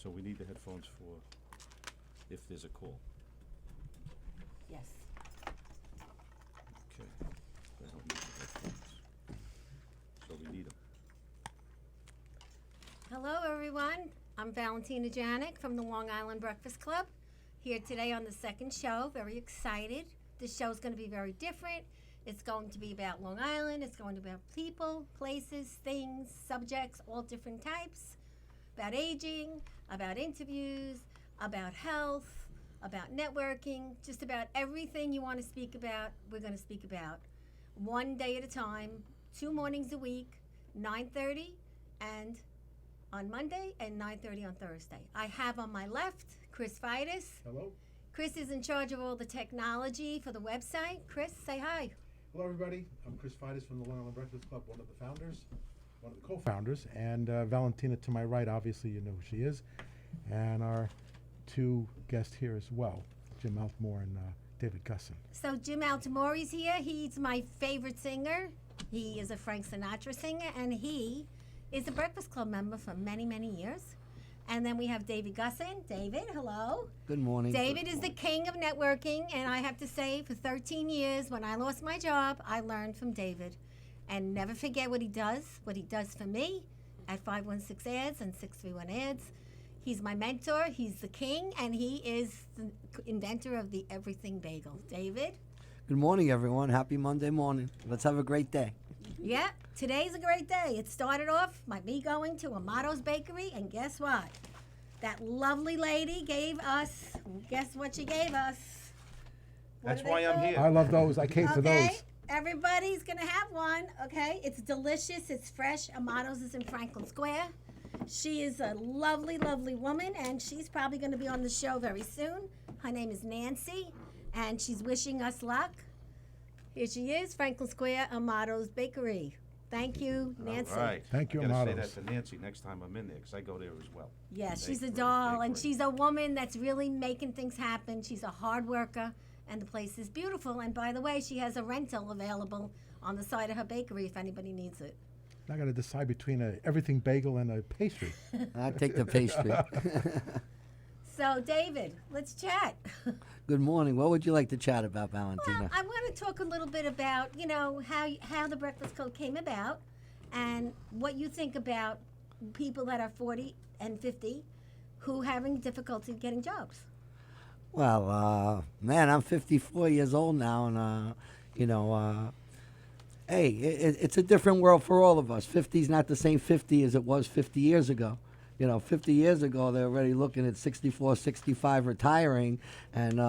So we need the headphones for if there's a call. Yes. Okay. I don't need the headphones. So we need them. Hello, everyone. I'm Valentina Janik from the Long Island Breakfast Club. Here today on the second show. Very excited. This show is going to be very different. It's going to be about Long Island. It's going to be about people, places, things, subjects, all different types. About aging, about interviews, about health, about networking, just about everything you want to speak about, we're going to speak about. One day at a time, 2 mornings a week, 9:30 and on Monday and 9:30 on Thursday. I have on my left Chris Fidus. Hello. Chris is in charge of all the technology for the website. Chris, say hi. Hello, everybody. I'm Chris Fidus from the Long Island Breakfast Club, one of the founders, one of the co-founders, and Valentina to my right, obviously you know who she is, and our two guests here as well, Jim Altmore and David Gussin. So Jim Altamori's here. He's my favorite singer. He is a Frank Sinatra singer, and he is a Breakfast Club member for many, many years. And then we have David Gussin. David, hello. Good morning. David is the king of networking, and I have to say, for 13 years, when I lost my job, I learned from David. And never forget what he does for me at 516 Ads and 631 Ads. He's my mentor, he's the king, and he is the inventor of the Everything Bagel. David? Good morning, everyone. Happy Monday morning. Let's have a great day. Yeah, today's a great day. It started off by me going to Amato's Bakery, and guess what? That lovely lady gave us, guess what she gave us? What That's do they why I'm call it? here. I love those. I came for Okay, those. everybody's gonna have one, okay? It's delicious, it's fresh. Amato's is in Franklin Square. She is a lovely, lovely woman, and she's probably gonna be on the show very soon. Her name is Nancy, and she's wishing us luck. Here she is, Franklin Square, Amato's Bakery. Thank you, Nancy. All right. Thank you, I gotta say Amados. that to Nancy next time I'm in there, because I go there as well. Yeah, she's a Bakery, doll, and bakery. she's a woman that's really making things happen. She's a hard worker, and the place is beautiful. And by the way, she has a rental available on the side of her bakery if anybody needs it. I got to decide between a everything bagel and a pastry. I'll take the pastry. So, David, let's chat. Good morning. What would you like to chat about, Well, Valentina? I want to talk a little bit about, how the Breakfast Club came about and what you think about people that are 40 and 50 who having difficulty getting jobs. Well, man, I'm 54 years old now, and, hey, it's a different world for all of us. 50 is not the same 50 as it was 50 years ago. 50 years ago, they're already looking at 64, 65 retiring, and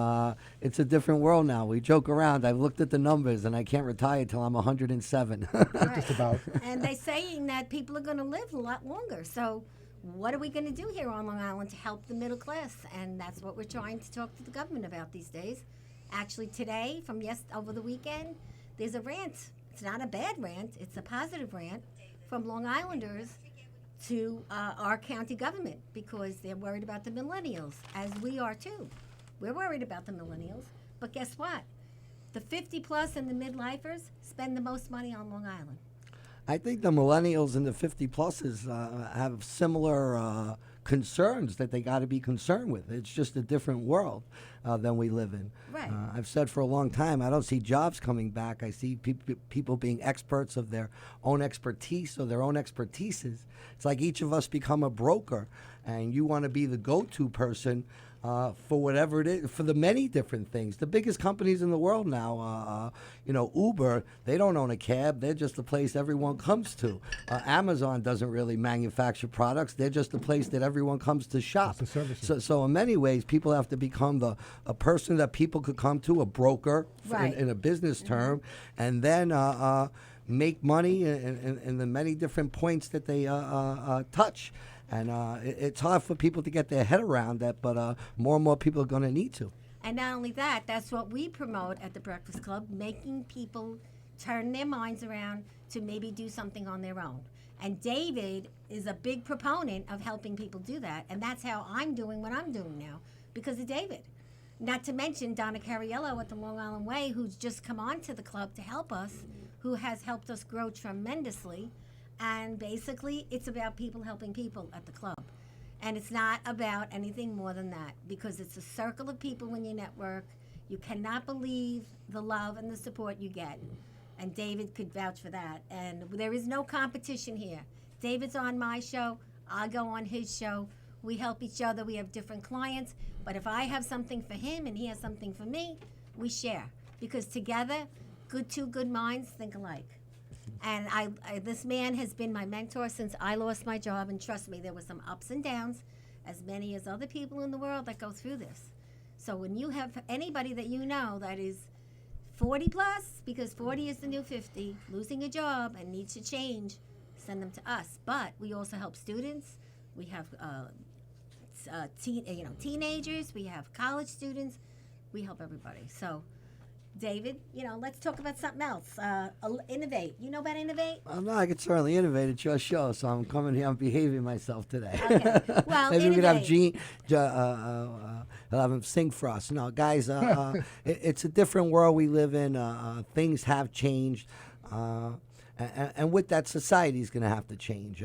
it's a different world now. We joke around. I've looked at the numbers, and I can't retire till I'm 107. Just about. And they're saying that people are going to live a lot longer. So what are we going to do here on Long Island to help the middle class? And that's what we're trying to talk to the government about these days. Actually, today, over the weekend, there's a rant. It's not a bad rant. It's a positive rant from Long Islanders to our county government because they're worried about the millennials, as we are too. We're worried about the millennials. But guess what? The 50 plus and the midlifers spend the most money on Long Island. I think the millennials and the 50 pluses have similar concerns that they got to be concerned with. It's just a different world than we live in. Right. I've said for a long time, I don't see jobs coming back. I see people being experts of their own expertise or their own expertises. It's like each of us become a broker, and you want to be the go-to person for whatever it is, for the many different things. The biggest companies in the world now, Uber, they don't own a cab. They're just the place everyone comes to. Amazon doesn't really manufacture products. They're just the place that everyone comes to shop. It's the services. So in many ways, people have to become a person that people could come to, a broker Right. in a business term, and then make money in the many different points that they touch. And it's hard for people to get their head around that, but more and more people are going to need to. And not only that, that's what we promote at the Breakfast Club, making people turn their minds around to maybe do something on their own. And David is a big proponent of helping people do that. And that's how I'm doing what I'm doing now, because of David. Not to mention Donna Cariello at the Long Island Way, who's just come on to the club to help us, who has helped us grow tremendously. And basically, it's about people helping people at the club. And it's not about anything more than that, because it's a circle of people when you network. You cannot believe the love and the support you get. And David could vouch for that. And there is no competition here. David's on my show. I go on his show. We help each other. We have different clients. But if I have something for him and he has something for me, we share. Because together, two good minds think alike. And this man has been my mentor since I lost my job. And trust me, there were some ups and downs, as many as other people in the world that go through this. So when you have anybody that you know that is 40 plus, because 40 is the new 50, losing a job and needs to change, send them to us. But we also help students. We have teenagers. We have college students. We help everybody. So, David, let's talk about something else. Innovate. You know about Innovate? No, I could certainly innovate at your show, so I'm coming here. I'm behaving myself today. Okay. Well, maybe we could have Innovate. have him sing for us. No, guys, it's a different world we live in. Things have changed. And with that, society is going to have to change.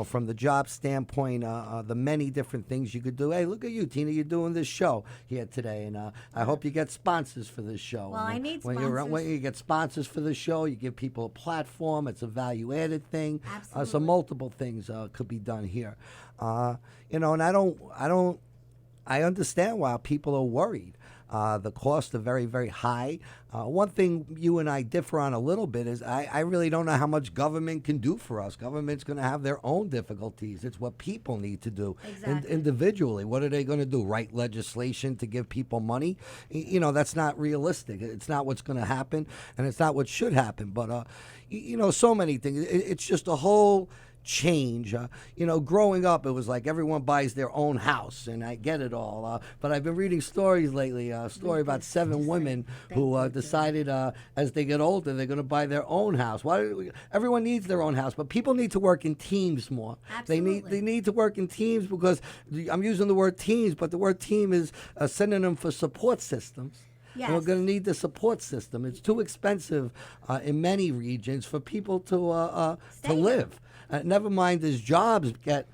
From the job standpoint, the many different things you could do. Hey, look at you, Tina. You're doing this show here today, and I hope you get sponsors for this show. Well, I need when sponsors. When you get sponsors for the show, you give people a platform. It's a value-added thing. Absolutely. So multiple things could be done here. And I understand why people are worried. The costs are very, very high. One thing you and I differ on a little bit is I really don't know how much government can do for us. Government's going to have their own difficulties. It's what people need to do individually. What are they going to do? Write legislation to give people money? That's not realistic. It's not what's going to happen, and it's not what should happen. But, so many things. It's just a whole change. Growing up, it was like everyone buys their own house, and I get it all. But I've been reading stories lately, a story about 7 women who decided as they get older, they're going to buy their own house. Everyone needs their own house, but people need to work in teams more. Absolutely. They need to work in teams, because I'm using the word teams, but the word team is a synonym for support systems. Yes. And we're going to need the support system. It's too expensive in many regions for people to live. Never mind, as jobs get,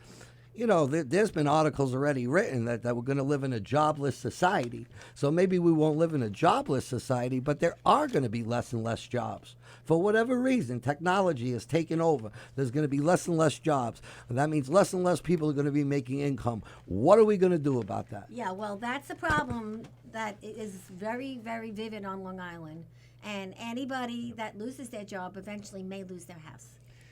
there's been articles already written that we're going to live in a jobless society. So maybe we won't live in a jobless society, but there are going to be less and less jobs. For whatever reason, technology has taken over. There's going to be less and less jobs. And that means less and less people are going to be making income. What are we going to do about that? Yeah, well, that's a problem that is very, very vivid on Long Island. And anybody that loses their job eventually may lose their house.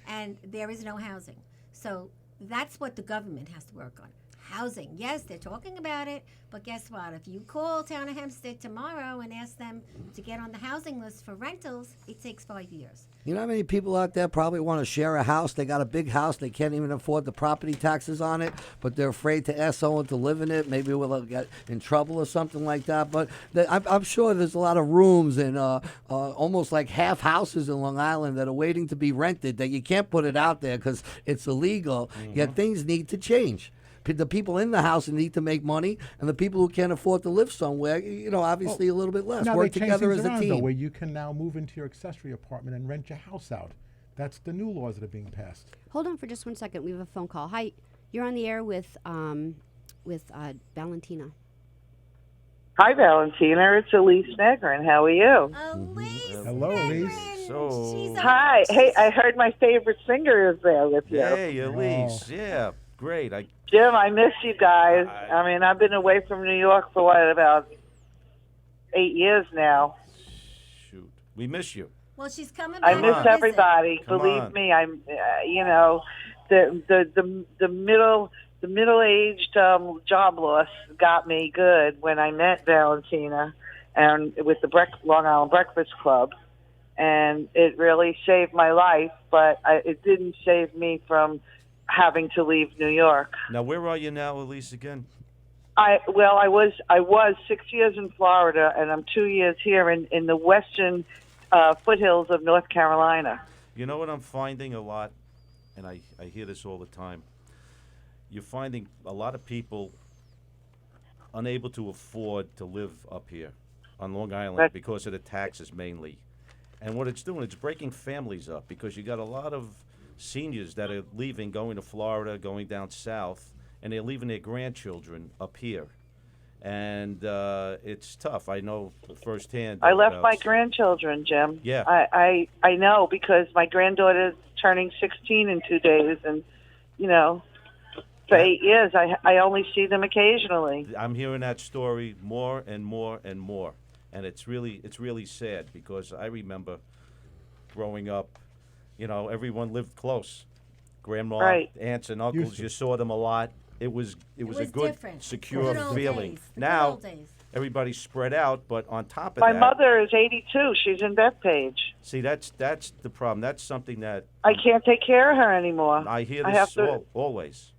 And there is no housing. So that's what the government has to work on. Housing. Yes, they're talking about it, but guess what? If you call Town of Hempstead tomorrow and ask them to get on the housing list for rentals, it takes 5 years. You know how many people out there probably want to share a house? They got a big house. They can't even afford the property taxes on it, but they're afraid to ask someone to live in it. Maybe we'll get in trouble or something like that. But I'm sure there's a lot of rooms and almost like half houses in Long Island that are waiting to be rented that you can't put it out there because it's illegal. Yet things need to change. The people in the house need to make money, and the people who can't afford to live somewhere, obviously a little bit less. Now Work they change together things as a around, though, team. where you can now move into your accessory apartment and rent your house out. That's the new laws that are being passed. Hold on for just 1 second. We have a phone call. Hi, you're on the air with Valentina. Hi, Valentina. It's Elise Negrin. How are you? Elise. Hello, Elise. So- She's a- Hi. Hey, I heard my favorite singer is there with you. Hey, Elise. Yeah, great. Jim, I miss you guys. I mean, I've been away from New York for about 8 years now. Shoot. We miss you. Well, she's coming back. I miss to visit. everybody. Come Believe on. me, I'm. The middle-aged job loss got me good when I met Valentina, and with the Long Island Breakfast Club, and it really saved my life. But it didn't save me from having to leave New York. Now, where are you now, Elise, again? I was 6 years in Florida, and I'm 2 years here in the western foothills of North Carolina. You know what I'm finding a lot, and I hear this all the time. You're finding a lot of people unable to afford to live up here on Long Island because of the taxes mainly. And what it's doing, it's breaking families up because you got a lot of seniors that are leaving, going to Florida, going down south, and they're leaving their grandchildren up here, and it's tough. I know firsthand. I left my about- grandchildren, Jim. Yeah. I know because my granddaughter's turning 16 in 2 days, and you know, for 8 years I only see them occasionally. I'm hearing that story more and more and more, and it's really sad because I remember growing up, you know, everyone lived close. Grandma, Right. aunts, and uncles, Used to. you saw them a lot. It was a was good, different. secure Good old feeling. days. The good Now old days. everybody's spread out, but on top of My that, mother is 82. She's in Bethpage. see, that's the problem. That's something that I can't take care of her anymore. I hear I have this to. always.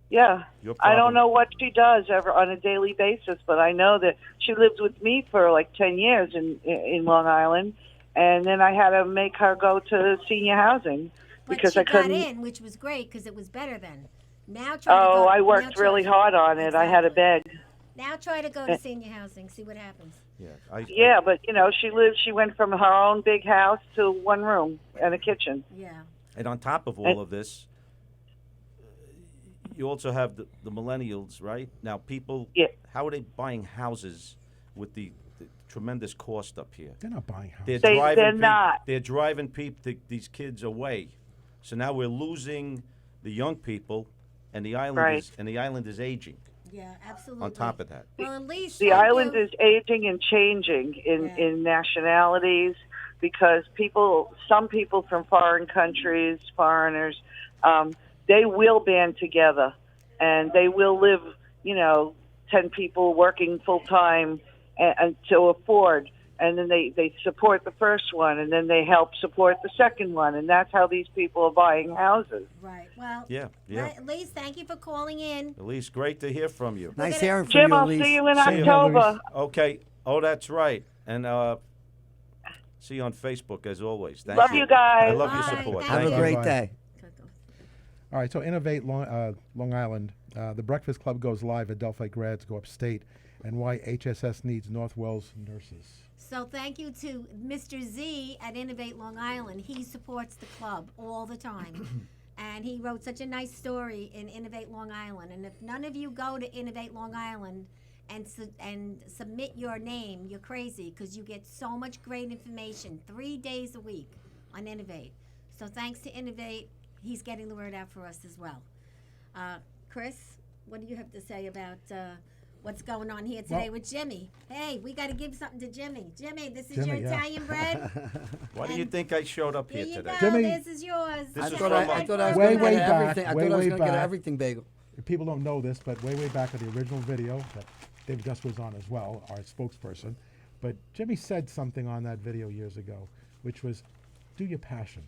Yeah. Your I don't problem- know what she does ever on a daily basis, but I know that she lived with me for like 10 years in Long Island, and then I had to make her go to senior housing But because she I couldn't. got in, which was great because it was better then. Now try to Oh, go. I now worked try- really hard on it. I had to Exactly. beg. Now try to go to senior housing. See what happens. Yeah, Yeah, but you know, she went from her own big house to one room and a kitchen. Yeah. And on top of all of this, you also have the millennials, right? Now, people, Yeah. how are they buying houses with the tremendous cost up here? They're not buying houses. They're not. They're driving these kids away. So now we're losing the young people, and the island Right. is aging. Yeah, absolutely. On top of that, Well, at least The thank island you. is aging and changing Yeah. in nationalities because some people from foreign countries, foreigners, they will band together and they will live, 10 people working full time and to afford. And then they support the first one and then they help support the second one. And that's how these people are buying houses. Right. Well. yeah. At least thank you for calling in. Elise, great to hear from you. Nice gonna- hearing from Jim, you, I'll Elise. see you in See you. October. Okay. Oh, that's right. And see you on Facebook as always. Thank Love you guys. I love your Bye. support. Thank Have Thank a you. great Bye. day. All right, so Innovate Long Island. The Breakfast Club goes live. Adelphi grads go upstate, and why HSS needs North Wells nurses. So thank you to Mr. Z at Innovate Long Island. He supports the club all the time. And he wrote such a nice story in Innovate Long Island. And if none of you go to Innovate Long Island and submit your name, you're crazy because you get so much great information 3 days a week on Innovate. So thanks to Innovate, he's getting the word out for us as well. Chris, what do you have to say about what's going on here today Well- with Jimmy? Hey, we got to give something to Jimmy. Jimmy, this is Jimmy, your yeah. Italian bread. Why do you And- think I showed up Here here you today? go. Jimmy- This is yours. This I is thought from I thought I was Way, going to way get back, everything. I way, thought I was way going to get back. everything bagel. If people don't know this, but way back at the original video that Dave Gus was on as well, our spokesperson. But Jimmy said something on that video years ago, which was, do your passion.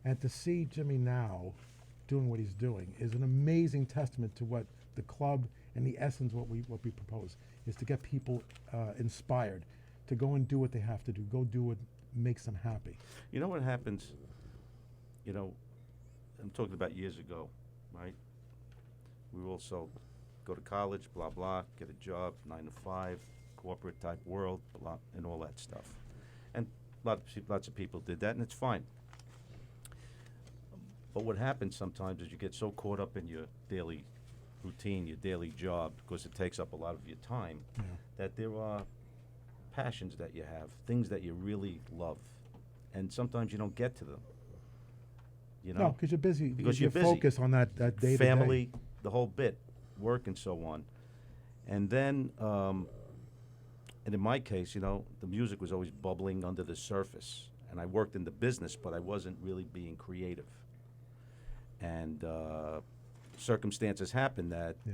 And to see Jimmy now doing what he's doing is an amazing testament to what the club and the essence what we propose is to get people inspired to go and do what they have to do. Go do what makes them happy. You know what happens? You know, I'm talking about years ago, right? We also go to college, blah, blah, get a job, 9 to 5, corporate type world, blah, and all that stuff. And lots of people did that, and it's fine. But what happens sometimes is you get so caught up in your daily routine, your daily job, because it takes up a lot of your time, that there are passions that you have, things that you really love, and sometimes you don't get to them. You know, No, because you're busy. Because you're you're busy. focused on that day to day. family, the whole bit, work and so on. And then, and in my case, you know, the music was always bubbling under the surface. And I worked in the business, but I wasn't really being creative. And circumstances happened that Yeah.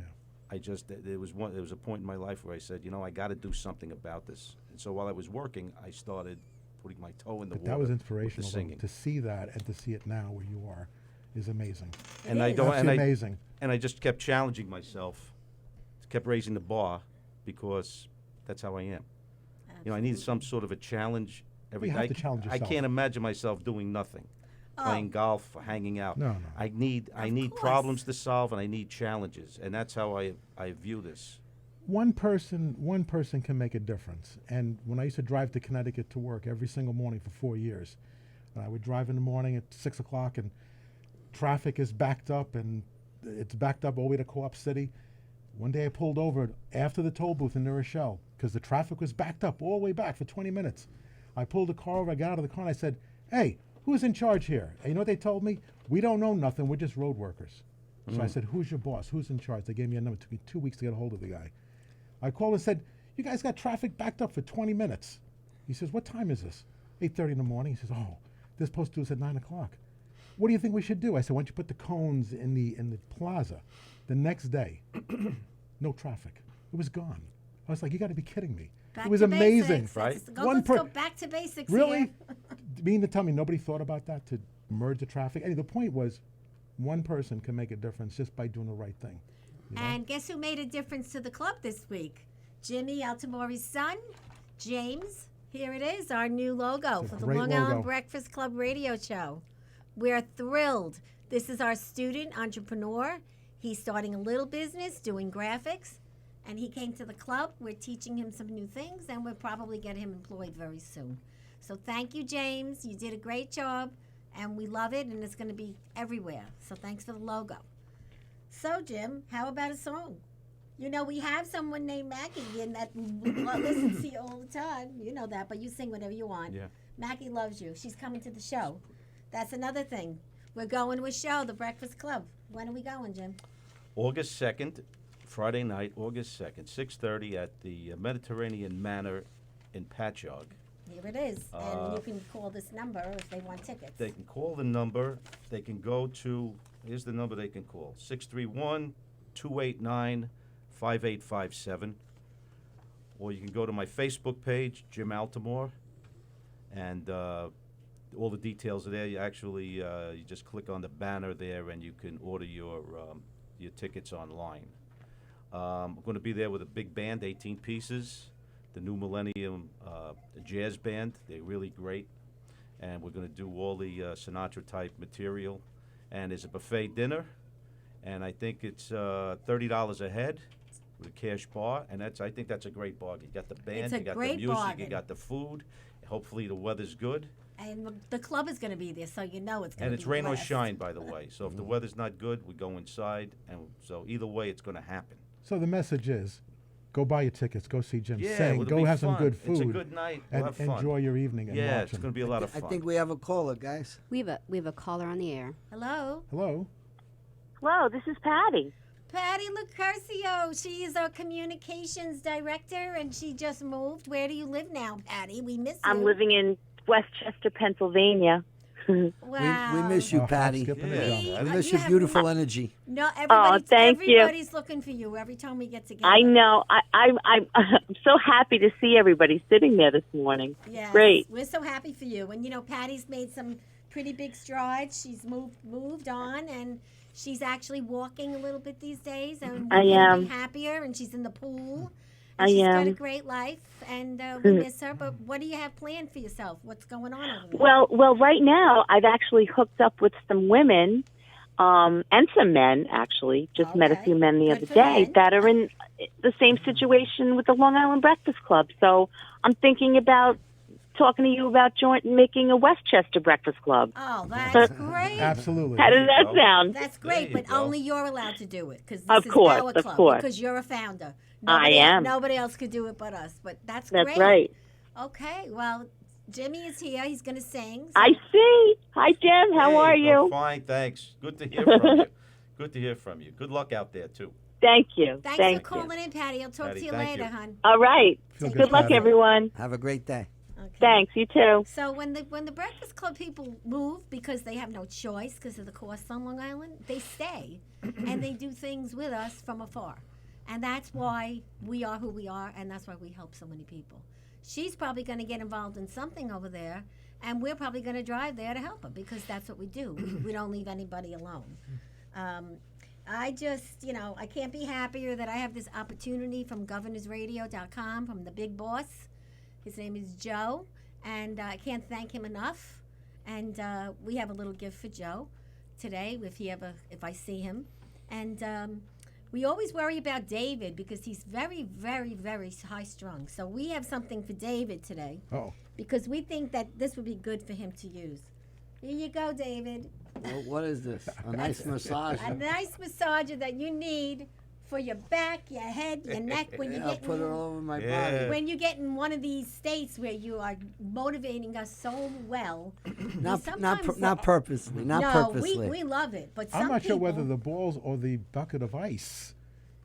there was a point in my life where I said, you know, I got to do something about this. And so while I was working, I started putting my toe in the But water that was with inspirational. the though. singing. To see that and to see it now where you are is amazing. And I is. don't, and Absolutely I, amazing. and I just kept challenging myself, kept raising the bar, because that's how I am. You know, I need some sort of a challenge every You day. have to challenge I yourself. can't imagine myself doing nothing, playing golf, or hanging out. No, no. I need course. problems to solve, and I need challenges, and that's how I view this. One person can make a difference. And when I used to drive to Connecticut to work every single morning for 4 years, I would drive in the morning at 6 o'clock and traffic is backed up and it's backed up all the way to Co-op City. One day I pulled over after the toll booth in New Rochelle because the traffic was backed up all the way back for 20 minutes. I pulled the car over, I got out of the car, and I said, hey, who's in charge here? And you know what they told me? We don't know nothing, we're just road workers. So I said, who's your boss? Who's in charge? They gave me a number. It took me 2 weeks to get a hold of the guy. I called and said, you guys got traffic backed up for 20 minutes. He says, what time is this? 8:30 in the morning. He says, oh, they're supposed to do this at 9 o'clock. What do you think we should do? I said, why don't you put the cones in the plaza? The next day, no traffic. It was gone. I was like, you got to be kidding me. Back it was to amazing. basics. Right? Let's go back to basics Really? here. Mean to tell me nobody thought about that to merge the traffic? Anyway, the point was, one person can make a difference just by doing the right thing. you know? And guess who made a difference to the club this week? Jimmy Altamori's son, James. Here it is, our new logo It's a for the great Long Island logo. Breakfast Club radio show. We're thrilled. This is our student entrepreneur. He's starting a little business doing graphics, and he came to the club. We're teaching him some new things, and we'll probably get him employed very soon. So thank you, James. You did a great job, and we love it, and it's going to be everywhere. So thanks for the logo. So, Jim, how about a song? You know, we have someone named Mackie and that listens to you all the time. You know that, but you sing whatever you want. Yeah. Mackie loves you. She's coming to the show. That's another thing. We're going to a show, the Breakfast Club. When are we going, Jim? August 2nd, Friday night, August 2nd, 6:30 at the Mediterranean Manor in Patchogue. Here it is. And you can call this number if they want tickets. They can call the number. They can go to, here's the number they can call, 631-289-5857. Or you can go to my Facebook page, Jim Altamore, and all the details are there. You actually, you just click on the banner there and you can order your tickets online. I'm going to be there with a big band, 18 pieces. The New Millennium Jazz Band, they're really great. And we're going to do all the Sinatra-type material. And there's a buffet dinner, and I think it's $30 a head with a cash bar, and I think that's a great bargain. You got the band, It's a you got the great music, bargain. you got the food. Hopefully the weather's good. And the club is going to be there, so you know it's going And to be it's rain or blessed. shine, by the way. So if the weather's not good, we go inside, and so either way, it's going to happen. So the message is, go buy your tickets, go see Jim Yeah, sing, it'll go be have some fun. good food. It's a good night. We'll and have fun. enjoy your evening and Yeah, watch it's him. going to be a lot of I fun. think we have a caller, guys. We have a caller on the air. Hello? Hello? Hello, this is Patty. Patty Lucurcio. She is our communications director, and she just moved. Where do you live now, Patty? We miss you. I'm living in Westchester, Pennsylvania. Wow. We miss you, Oh, Patty. skipping Yeah. a We- jump. We Uh, miss you your have- beautiful energy. No, everybody's, thank you. everybody's looking for you every time we get together. I know. I'm so happy to see everybody sitting there this morning. Yes, Great. we're so happy for you. And you know, Patty's made some pretty big strides. She's moved on, and she's actually walking a little bit these days. And I we're gonna am. be happier. And she's in the pool. I And she's got a am. great life, and we miss her. But what do you have planned for yourself? What's going on over there? Well, right now I've actually hooked up with some women and some men. Actually, just met a Okay. few men the Good other for day men. that are in the same situation with the Long Island Breakfast Club. So I'm thinking about talking to you about making a Westchester Breakfast Club. Oh, that's great. Absolutely. How does that go. sound? That's There great, you but go. only you're allowed to do it because this Of is course, our of club. course. Because you're a founder. I am. Nobody else could do it but us. But that's That's great. right. Okay, well, Jimmy is here. He's going to sing. So I see. Hi, Jim. How Hey, are I'm you? fine, thanks. Good to hear from you. Good to hear from you. Good luck out there, too. Thank you. thanks Thank for calling in, Patty. I'll talk Patty, to you thank later, you. hon. All right. Feel Good Good luck, Patty. everyone. Have a great day. Okay. Thanks. You too. So when the Breakfast Club people move because they have no choice because of the costs on Long Island, they stay and they do things with us from afar. And that's why we are who we are, and that's why we help so many people. She's probably going to get involved in something over there, and we're probably going to drive there to help her because that's what we do. We don't leave anybody alone. I just, I can't be happier that I have this opportunity from governorsradio.com, from the big boss. His name is Joe, and I can't thank him enough. And we have a little gift for Joe today if I see him. And we always worry about David because he's very, very, very high strung. So we have something for David today Oh, because we think that this would be good for him to use. Here you go, David. What is this? A nice massage. A nice massager that you need for your back, your head, your neck when you I'll get put it all over my Yeah. body. when you get in one of these states where you are motivating us so well. Not purposely. Not no, purposely. we love it, but some I'm not sure whether people- the balls or the bucket of ice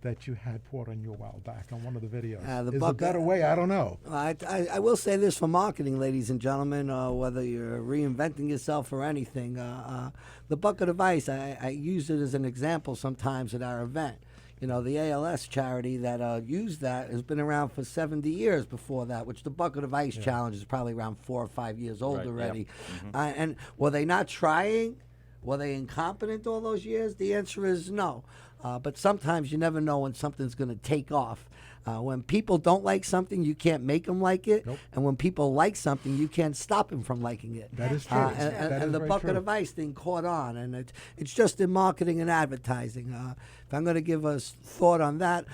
that you had poured on you a while back on one of the videos. The Is a bucket- better way? I don't know. I will say this for marketing, ladies and gentlemen, whether you're reinventing yourself or anything, the bucket of ice, I use it as an example sometimes at our event. You know, the ALS charity that used that has been around for 70 years before that, which the Bucket of Ice Challenge is probably around 4 or 5 years old Right, yeah. already. And were they not trying? Were they incompetent all those years? The answer is no. But sometimes you never know when something's going to take off. When people don't like something, you can't make them like it. Nope. And when people like something, you can't stop them from liking it. That is true. And, That is and the very bucket true. of ice thing caught on, and it's just in marketing and advertising. If I'm going to give a thought on that,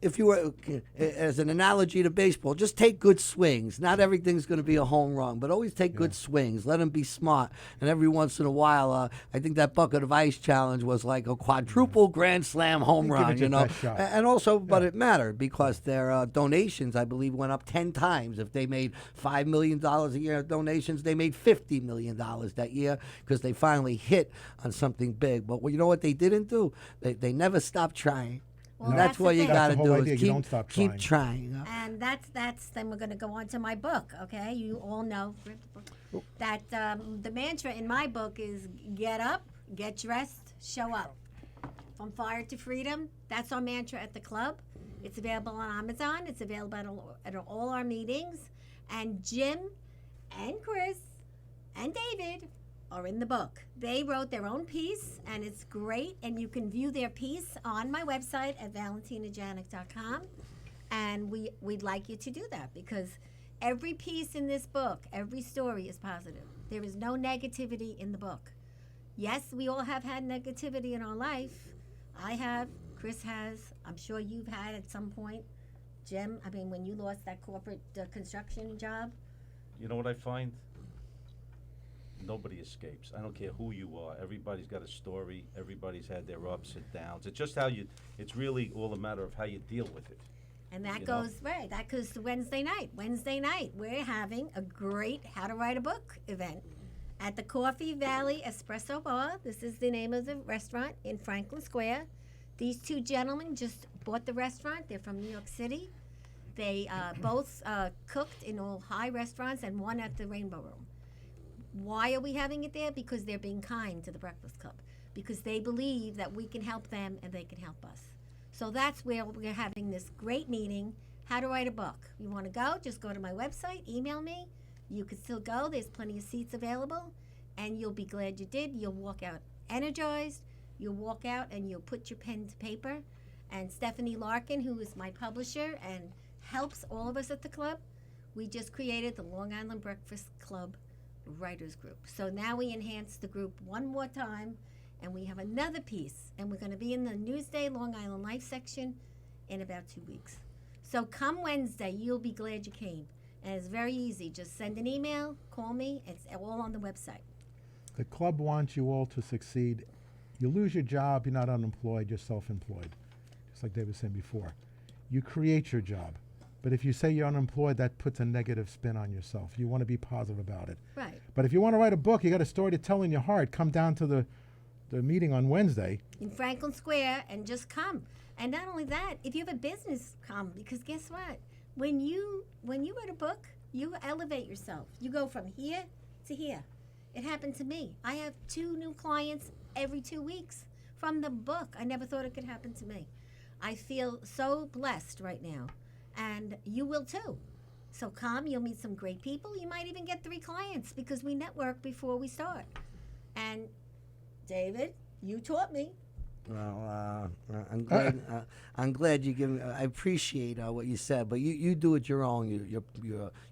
if you were, as an analogy to baseball, just take good swings. Not everything's going to be a home run, but always take good swings. Let them be smart. And every once in a while, I think that Bucket of Ice challenge was like a quadruple grand slam home Give it run, your you know. best shot. And also, but it mattered because their donations, I believe, went up 10 times. If they made $5 million a year of donations, they made $50 million that year because they finally hit on something big. But you know what they didn't do? They never stopped trying. Well, And that's the what you thing. got to That's the whole do idea. is You keep, don't stop keep trying. And that's then we're going to go on to my book. Okay, you all know that the mantra in my book is get up, get dressed, show up. From fire to freedom. That's our mantra at the club. It's available on Amazon. It's available at all our meetings. And Jim and Chris and David are in the book. They wrote their own piece, and it's great. And you can view their piece on my website at valentinajanik.com. And we'd like you to do that because every piece in this book, every story is positive. There is no negativity in the book. Yes, we all have had negativity in our life. I have. Chris has. I'm sure you've had at some point. Jim, I mean, when you lost that corporate construction job. You know what I find? Nobody escapes. I don't care who you are. Everybody's got a story. Everybody's had their ups and downs. It's just how you, it's really all a matter of how you deal with it. And that You know? goes, right, that goes to Wednesday night. Wednesday night, we're having a great How to Write a Book event at the Coffee Valley Espresso Bar. This is the name of the restaurant in Franklin Square. These two gentlemen just bought the restaurant. They're from New York City. They both cooked in all high restaurants and one at the Rainbow Room. Why are we having it there? Because they're being kind to the Breakfast Club. Because they believe that we can help them and they can help us. So that's where we're having this great meeting, How to Write a Book. You want to go? Just go to my website, email me. You can still go. There's plenty of seats available. And you'll be glad you did. You'll walk out energized. You'll walk out and you'll put your pen to paper. And Stephanie Larkin, who is my publisher and helps all of us at the club, we just created the Long Island Breakfast Club Writers Group. So now we enhance the group one more time, and we have another piece, and we're going to be in the Newsday Long Island Life section in about 2 weeks. So come Wednesday, you'll be glad you came. And it's very easy. Just send an email, call me. It's all on the website. The club wants you all to succeed. You lose your job, you're not unemployed, you're self-employed. Just like David was saying before. You create your job. But if you say you're unemployed, that puts a negative spin on yourself. You want to be positive about it. Right. But if you want to write a book, you got a story to tell in your heart, come down to the meeting on Wednesday. In Franklin Square, and just come. And not only that, if you have a business, come. Because guess what? When you write a book, you elevate yourself. You go from here to here. It happened to me. I have 2 new clients every 2 weeks from the book. I never thought it could happen to me. I feel so blessed right now. And you will too. So come, you'll meet some great people. You might even get 3 clients because we network before we start. And David, you taught me. Well, I'm glad. I'm glad you give me. I appreciate what you said, but you do it your own.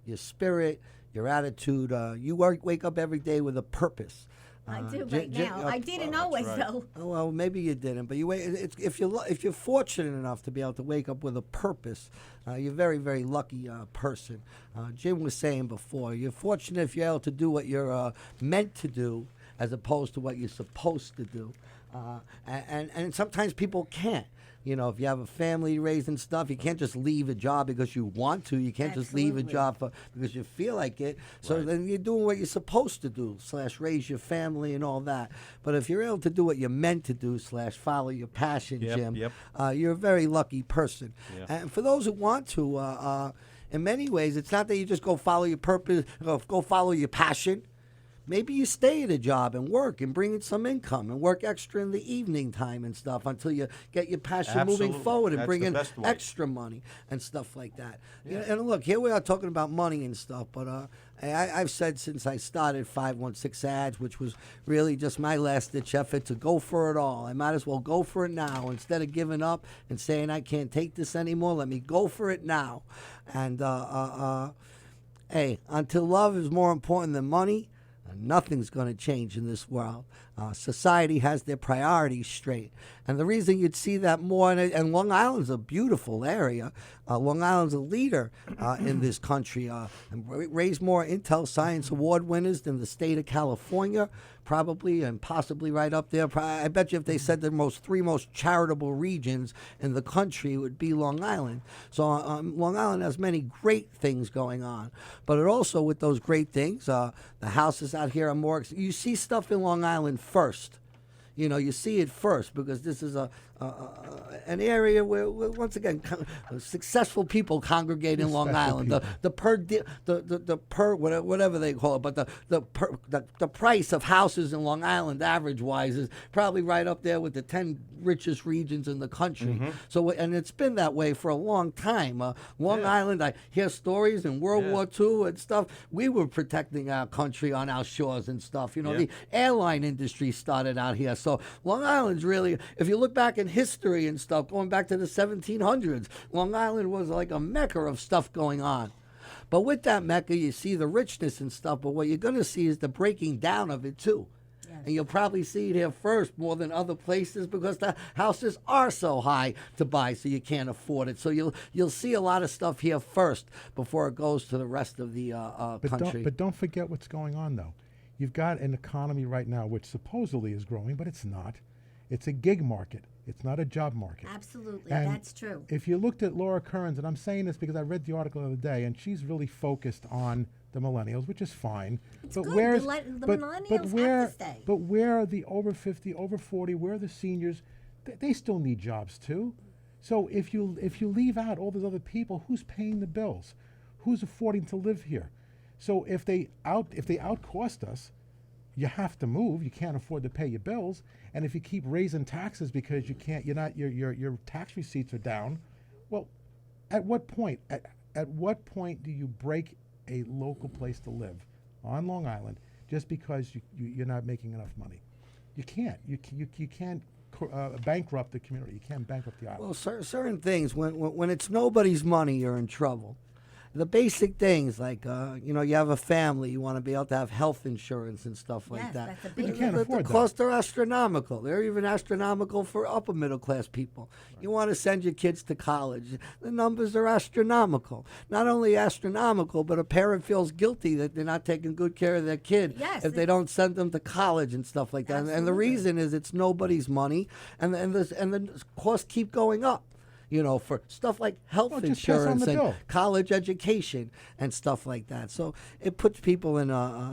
Your spirit, your attitude. You wake up every day with a purpose. I do J- right J- now. I didn't that's always right. though. Oh, well, maybe you didn't, but you wait. If if you're fortunate enough to be able to wake up with a purpose, you're a very, very lucky person. Jim was saying before, you're fortunate if you're able to do what you're meant to do, as opposed to what you're supposed to do. And sometimes people can't. You know, if you have a family raising stuff, you can't just leave a job because you want to. You can't just leave a Absolutely. job because you feel like it. So Right. then you're doing what you're supposed to do, / raise your family and all that. But if you're able to do what you're meant to do, / follow your passion, Yep, Jim, yep. you're a very lucky person. Yeah. And for those who want to, in many ways, it's not that you just go follow your purpose, go follow your passion. Maybe you stay at a job and work and bring in some income and work extra in the evening time and stuff until you get your passion moving Absolutely. forward and That's bring the in best way. extra money and stuff like that. You know, and look, here we are talking about money and stuff, but I've said since I started 516 Ads, which was really just my last-ditch effort to go for it all. I might as well go for it now instead of giving up and saying I can't take this anymore. Let me go for it now. And hey, until love is more important than money, nothing's going to change in this world. Society has their priorities straight. And the reason you'd see that more, and Long Island's a beautiful area. Long Island's a leader in this country. And raised more Intel Science Award winners than the state of California, probably, and possibly right up there. I bet you if they said the three most charitable regions in the country, it would be Long Island. So Long Island has many great things going on. But it also, with those great things, the houses out here are more, you see stuff in Long Island first. You know, you see it first because this is an area where once again, successful people congregate in Long Special Island. people. The per whatever they call it, but the price of houses in Long Island, average wise, is probably right up there with the 10 richest regions in the country. So, and it's been that way for a long time. Long Island, I hear stories in World War II and stuff. We were protecting our country on our shores and stuff. You know, the airline industry started out here. So Long Island's really, if you look back in history and stuff, going back to the 1700s, Long Island was like a mecca of stuff going on. But with that mecca, you see the richness and stuff, but what you're going to see is the breaking down of it too. And you'll probably see it here first more than other places because the houses are so high to buy, so you can't afford it. So you'll see a lot of stuff here first before it goes to the rest of the country. But don't forget what's going on, though. You've got an economy right now which supposedly is growing, but it's not. It's a gig market. It's not a job market. Absolutely, And that's true. If you looked at Laura Kearns, and I'm saying this because I read the article the other day, and she's really focused on the millennials, which is fine. It's but good. where's The but millennials where have to stay. but where are the over 50, over 40? Where are the seniors? They still need jobs too. So if you leave out all those other people, who's paying the bills? Who's affording to live here? So if they outcost us, you have to move. You can't afford to pay your bills, and if you keep raising taxes because your tax receipts are down, well, at what point? At what point do you break a local place to live on Long Island just because you're not making enough money? You can't. You can't bankrupt the community. You can't bankrupt the island. Well, certain things, when it's nobody's money, you're in trouble. The basic things like, you have a family, you want to be able to have health insurance and stuff like Yes, that. that's a But big you can't one. afford The that. costs are astronomical. They're even astronomical for upper middle class people. You want to send your kids to college. The numbers are astronomical. Not only astronomical, but a parent feels guilty that they're not taking good care of their kid Yes, if they don't send them to college and stuff like that. And the Absolutely. reason is it's nobody's money, and the costs keep going up. For stuff like health Well, just pass on insurance the and bill. college education and stuff like that. So it puts people in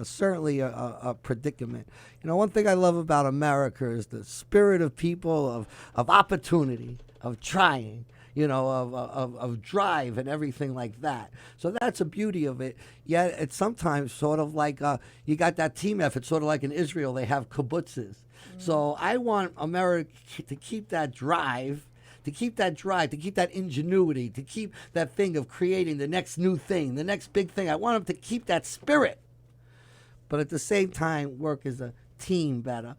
certainly a predicament. One thing I love about America is the spirit of people, of opportunity, of trying, of drive and everything like that. So that's a beauty of it. Yet it's sometimes sort of like you got that team effort, sort of like in Israel, they have kibbutzes. So I want America to keep that drive, to keep that ingenuity, to keep that thing of creating the next new thing, the next big thing. I want them to keep that spirit. But at the same time, work as a team better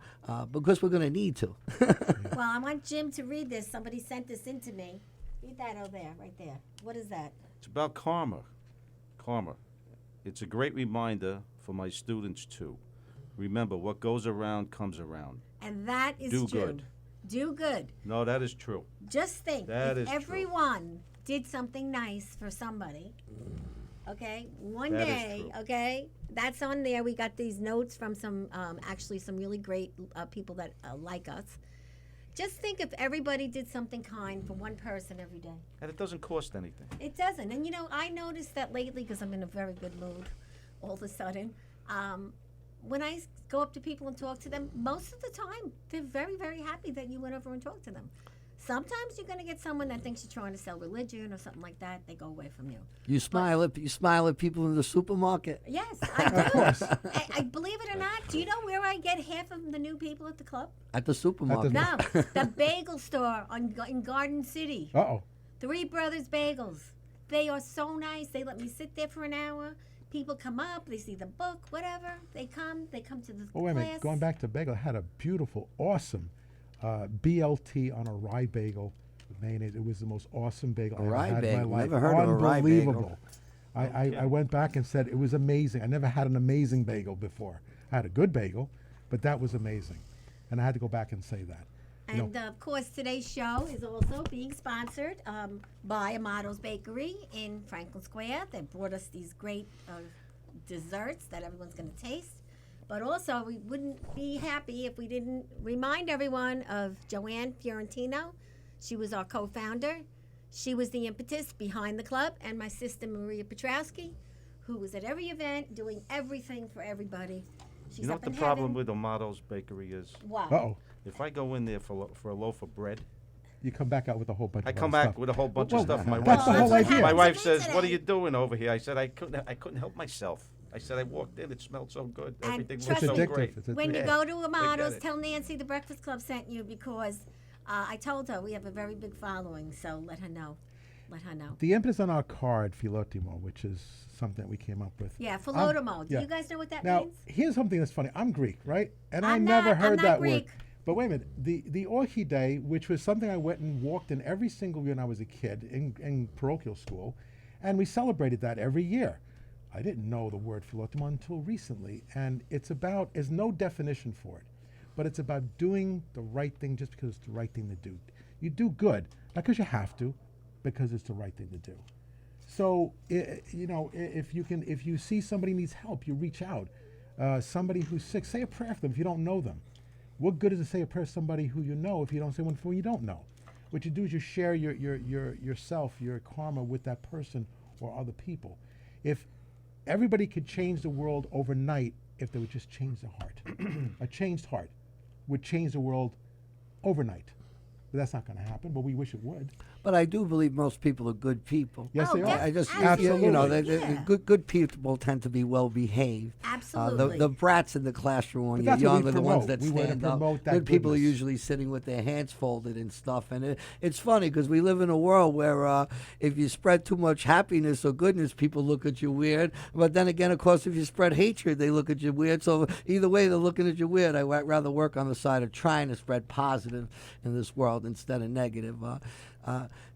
because we're going to need to. Well, I want Jim to read this. Somebody sent this in to me. Read that over there, right there. What is that? It's about karma. Karma. It's a great reminder for my students, too. Remember, what goes around comes around. And that is Do true. good. Do good. No, that is true. Just think, That if is true. everyone did something nice for somebody, okay, one That is day, true. okay, that's on there. We got these notes from some, actually, some really great people that like us. Just think if everybody did something kind for one person every day. And it doesn't cost anything. It doesn't. And you know, I noticed that lately because I'm in a very good mood all of a sudden. When I go up to people and talk to them, most of the time they're very, very happy that you went over and talked to them. Sometimes you're going to get someone that thinks you're trying to sell religion or something like that. They go away from you. You smile at people in the supermarket. Yes, I do. I believe it or not, do you know where I get half of the new people at the club? At the supermarket. No, the bagel store in Garden City. Uh-oh. Three Brothers Bagels. They are so nice. They let me sit there for an hour. People come up, they see the book, whatever. They come to the Oh, wait a class. minute. Going back to bagel, I had a beautiful, awesome BLT on a rye bagel with mayonnaise. It was the most awesome bagel A I ever rye had in bagel. my life. Never heard of a rye bagel. Unbelievable. I went back and said it was amazing. I never had an amazing bagel before. I had a good bagel, but that was amazing. And I had to go back and say that. You know, And of course, today's show is also being sponsored by Amato's Bakery in Franklin Square. They brought us these great desserts that everyone's going to taste. But also, we wouldn't be happy if we didn't remind everyone of Joanne Fiorentino. She was our co-founder. She was the impetus behind the club, and my sister Maria Petrowski, who was at every event doing everything for everybody. She's You know up what the in problem heaven. with Amato's Bakery is? What? uh-oh. If I go in there for a loaf of bread, You come back out with a whole bunch I of come other back stuff. with a whole bunch Well, of stuff. My that's wife the says, whole idea. my wife Today. says, "What are you doing over here?" I said, "I couldn't help myself." I said, "I walked in, it smelled so good, And everything was trust It's so me, addictive. great." It's When you Yeah, go to forget Amato's, it. tell Nancy the Breakfast Club sent you because I told her we have a very big following, so let her know. Let her know. The impetus on our card, Filotimo, which is something that we came up with. Yeah, Philodimo. Do yeah. you guys know what that Now, means? here's something that's funny. I'm Greek, right? And I I'm never not- heard I'm not that Greek. word. But wait a minute. The Orchide, which was something I went and walked in every single year when I was a kid in parochial school, and we celebrated that every year. I didn't know the word Filotimo until recently, and there's no definition for it, but it's about doing the right thing just because it's the right thing to do. You do good, not because you have to, because it's the right thing to do. So, if you see somebody needs help, you reach out. Somebody who's sick, say a prayer for them if you don't know them. What good is it to say a prayer for somebody who you know if you don't say one for who you don't know? What you do is you share yourself, your karma with that person or other people. If everybody could change the world overnight, if they would just change their heart, a changed heart would change the world overnight. But that's not going to happen, but we wish it would. But I do believe most people are good people. Yes, Oh, they def- are. I just, Absolutely. you know, Yeah. good people tend to be well behaved. Absolutely. The brats in the classroom when But you're that's what we young are the ones promote. that We want to stand up. promote that Good people are goodness. usually sitting with their hands folded and stuff. And it's funny because we live in a world where if you spread too much happiness or goodness, people look at you weird. But then again, of course, if you spread hatred, they look at you weird. So either way, they're looking at you weird. I'd rather work on the side of trying to spread positive in this world instead of negative.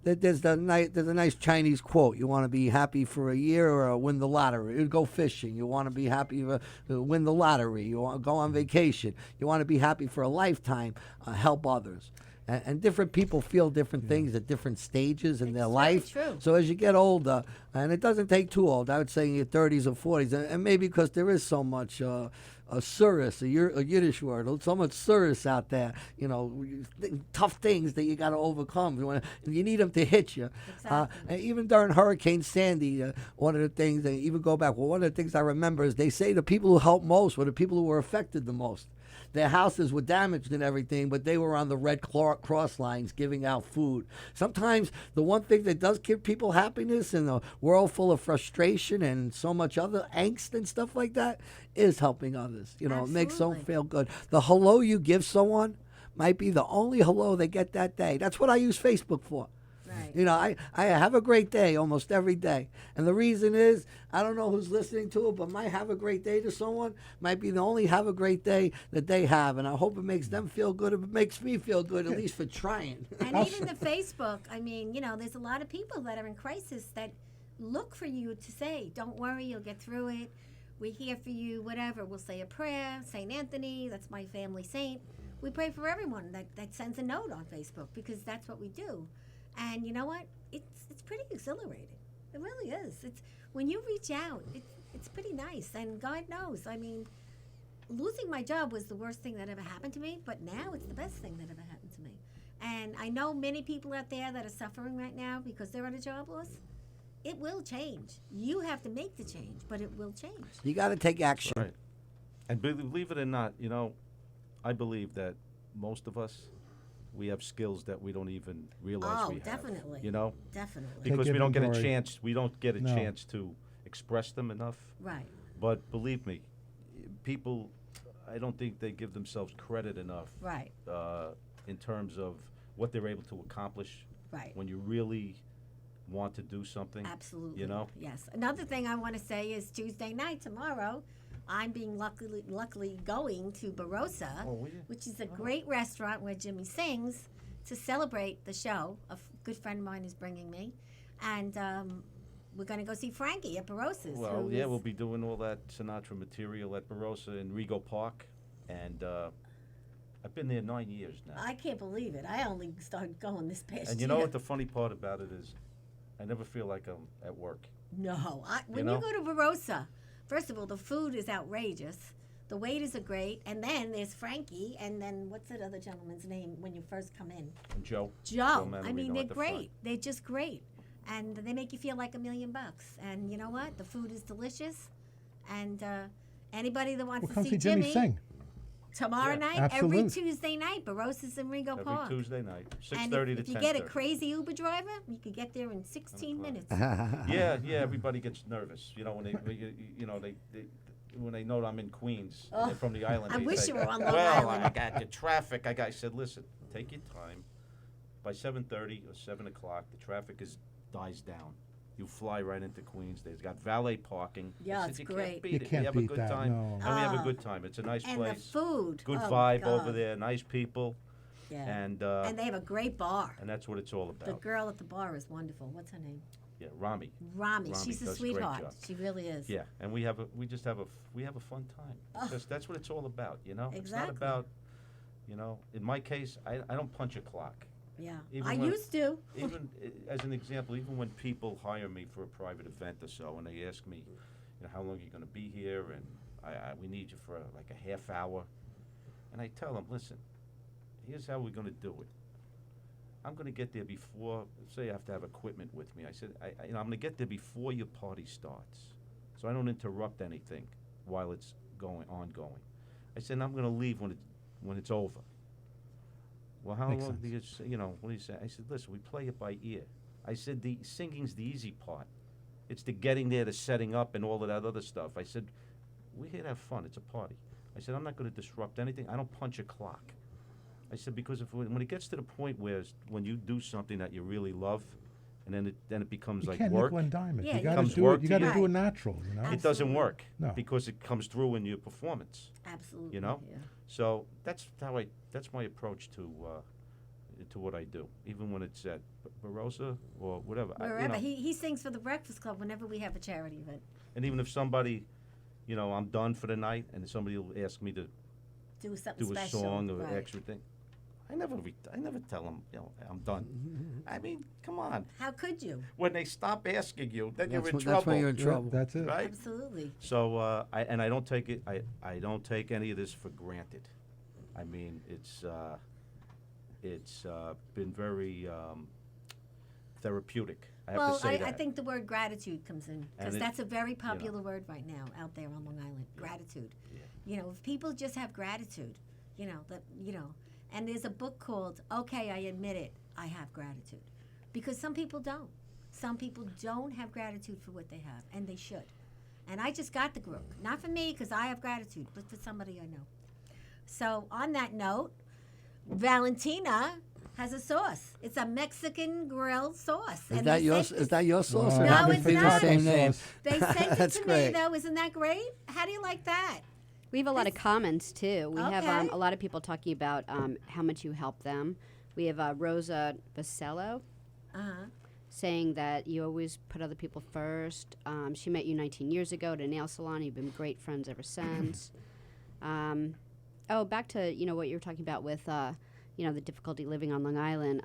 There's a nice Chinese quote. You want to be happy for a year or win the lottery. You go fishing. You want to be happy win the lottery. You want to go on vacation. You want to be happy for a lifetime. Help others. And different people feel different things at different stages in their It's very life. true. So as you get older, and it doesn't take too old, I would say in your 30s or 40s, and maybe because there is so much a surus, a Yiddish word, so much surus out there, tough things that you got to overcome. You need them to hit you. Exactly. And even during Hurricane Sandy, one of the things, they even go back, one of the things I remember is they say the people who helped most were the people who were affected the most. Their houses were damaged and everything, but they were on the Red Cross lines giving out food. Sometimes the one thing that does give people happiness in a world full of frustration and so much other angst and stuff like that is helping others. It makes someone Absolutely. feel good. The hello you give someone might be the only hello they get that day. That's what I use Facebook for. Right. I have a great day almost every day. And the reason is, I don't know who's listening to it, but my have a great day to someone might be the only have a great day that they have. And I hope it makes them feel good. If it makes me feel good, at least for trying. And even the Facebook, there's a lot of people that are in crisis that look for you to say, don't worry, you'll get through it. We're here for you, whatever. We'll say a prayer. St. Anthony, that's my family saint. We pray for everyone that sends a note on Facebook because that's what we do. And you know what? It's pretty exhilarating. It really is. It's when you reach out, it's pretty nice. And God knows. I mean, losing my job was the worst thing that ever happened to me, but now it's the best thing that ever happened to me. And I know many people out there that are suffering right now because they're at a job loss. It will change. You have to make the change, but it will change. You got to take action. Right. And believe it or not, you know, I believe that most of us, we have skills that we don't even realize Oh, we have. definitely. You know, Definitely. because we don't get a inventory. chance. We don't get a No. chance to express them enough. Right. But believe me, people, I don't think they give themselves credit enough Right. in terms of what they're able to accomplish Right. when you really want to do something. Absolutely. You know? Yes. Another thing I want to say is Tuesday night, tomorrow, I'm being luckily going to Barossa, Oh, will you? which is a great restaurant where Jimmy sings to celebrate the show. A good friend of mine is bringing me. And we're going to go see Frankie at Barossa's. Well, who yeah, is- we'll be doing all that Sinatra material at Barossa in Rego Park. And I've been there 9 years now. I can't believe it. I only started going this past And you know what the funny part about it is? I never feel like I'm at work. No. When know? you go to Barossa, first of all, the food is outrageous. The waiters are great. And then there's Frankie. And then what's that other gentleman's name when you first come in? And Joe. Joe. I Manarino mean, at they're the front. great. They're just great. And they make you feel like $1 million. And you know what? The food is delicious. And anybody that wants Well, to come see see Jimmy sing. tomorrow Yeah. night, Absolute. every Tuesday night, Barossa's in Rego Every Park. Tuesday night, And 6:30 to if 10:30. you get a crazy Uber driver, you could get there in 16 minutes. Yeah, everybody gets nervous. You know, when they when they know I'm in Queens and they're from the island. I they wish say, you were on Long well, Island." I got the traffic. I said, listen, take your time. By 7:30 or 7 o'clock, the traffic dies down. You fly right into Queens. They've got valet parking. I Yeah, said, it's you great. Can't beat You it. can't we have a beat good that, time, no. and we have a Ah. good time. It's a nice And place. the food. Good oh, vibe God. over there. Nice people, Yeah. and And they have a great bar. that's what it's all The about. girl at the bar is wonderful. What's her name? Yeah, Rami. Rami. Rami She's a does a great sweetheart. job. She really is. Yeah, and we just have a fun time. That's what it's all about, you know. It's Exactly. not about, you know. In my case, I don't punch a clock. Yeah. Even I when- used to. Even as an example, even when people hire me for a private event or so, and they ask me, you know, how long are you going to be here, and we need you for like a half hour, and I tell them, listen, here's how we're going to do it. I'm going to get there before, say I have to have equipment with me. I said, I'm going to get there before your party starts, so I don't interrupt anything while it's ongoing. I said, I'm going to leave when it's over. Well, how Makes long sense. do you, what do you say? I said, listen, we play it by ear. I said, the singing's the easy part. It's the getting there, the setting up, and all of that other stuff. I said, we're here to have fun. It's a party. I said, I'm not going to disrupt anything. I don't punch a clock. I said, because when it gets to the point where when you do something that you really love, and then it becomes You like can't work, nickel and dime it. Yeah, You you got to Comes do work it. You to got to you. do it natural. You know. it doesn't Absolutely. work No. because it comes through in your performance. Absolutely. You know? Yeah. So that's my approach to what I do, even when it's at Barossa or whatever. Wherever. He sings for the Breakfast Club whenever we have a charity event. And even if somebody, I'm done for the night, and somebody will ask me to Do something do a special. song or right. extra thing, I never tell them, I'm done. I mean, come on. How could you? When they stop asking you, then you're in trouble. That's when you're in Yeah, trouble. that's it. Right? Absolutely. So I don't take it. I don't take any of this for granted. I mean, it's been very therapeutic. I have Well, to say that. I think the word gratitude comes in because And it- that's a very popular word right now out there on Long Island. Gratitude. Yeah. If people just have gratitude, and there's a book called "Okay, I Admit It, I Have Gratitude," because some people don't. Some people don't have gratitude for what they have, and they should. And I just got the book, not for me because I have gratitude, but for somebody I know. So on that note, Valentina has a sauce. It's a Mexican grill sauce. Is And that they your sent is that your sauce? No, or No, have it's it be the not. same name? They sent it That's to great. me though. Isn't that great? How do you like that? We have a lot of comments too. We have Okay. a lot of people talking about how much you help them. We have Rosa Basello. Uh-huh. saying that you always put other people first. She met you 19 years ago at a nail salon. You've been great friends ever since. Back to what you were talking about with the difficulty living on Long Island.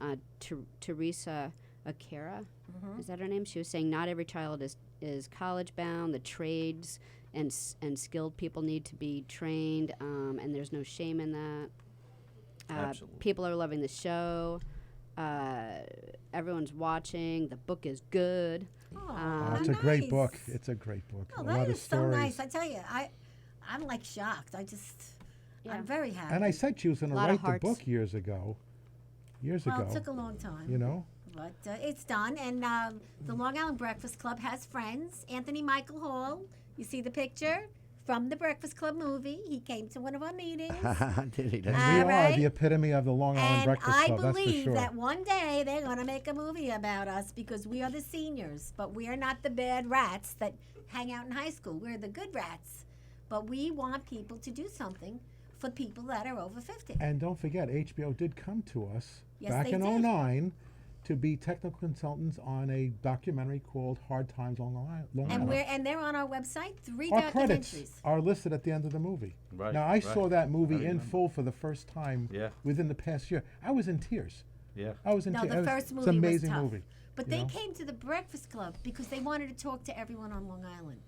Teresa Akira, is that her name? She was saying not every child is college bound. The trades and skilled people need to be trained, and there's no shame in that. Absolutely. People are loving the show. Everyone's watching. The book is good. It's a great book. It's a great book. Oh, A that lot of is so stories. nice. I tell you, I'm like shocked. Yeah. I'm very happy. And I said she was going to Lot of write the hearts. book years ago. Years well, ago. it took a long time. You know? But it's done. And the Long Island Breakfast Club has friends. Anthony Michael Hall, you see the picture from the Breakfast Club movie. He came to one of our meetings. Did he? And we All are right. the epitome of the Long Island And Breakfast I Club, that's for believe sure. that one day they're going to make a movie about us because we are the seniors, but we are not the bad rats that hang out in high school. We're the good rats. But we want people to do something for people that are over 50. And don't forget, HBO did come to us Yes, back they in did. '09 to be technical consultants on a documentary called Hard Times on Long Island. And they're on our website, 3 Our documentaries. credits are listed at the end of the movie. Right, Now, I saw right. that movie I in remember. full for the first time Yeah. within the past year. I was in tears. Yeah. I was in No, tears. the first It's movie an amazing was tough. movie. But you they know? came to the Breakfast Club because they wanted to talk to everyone on Long Island.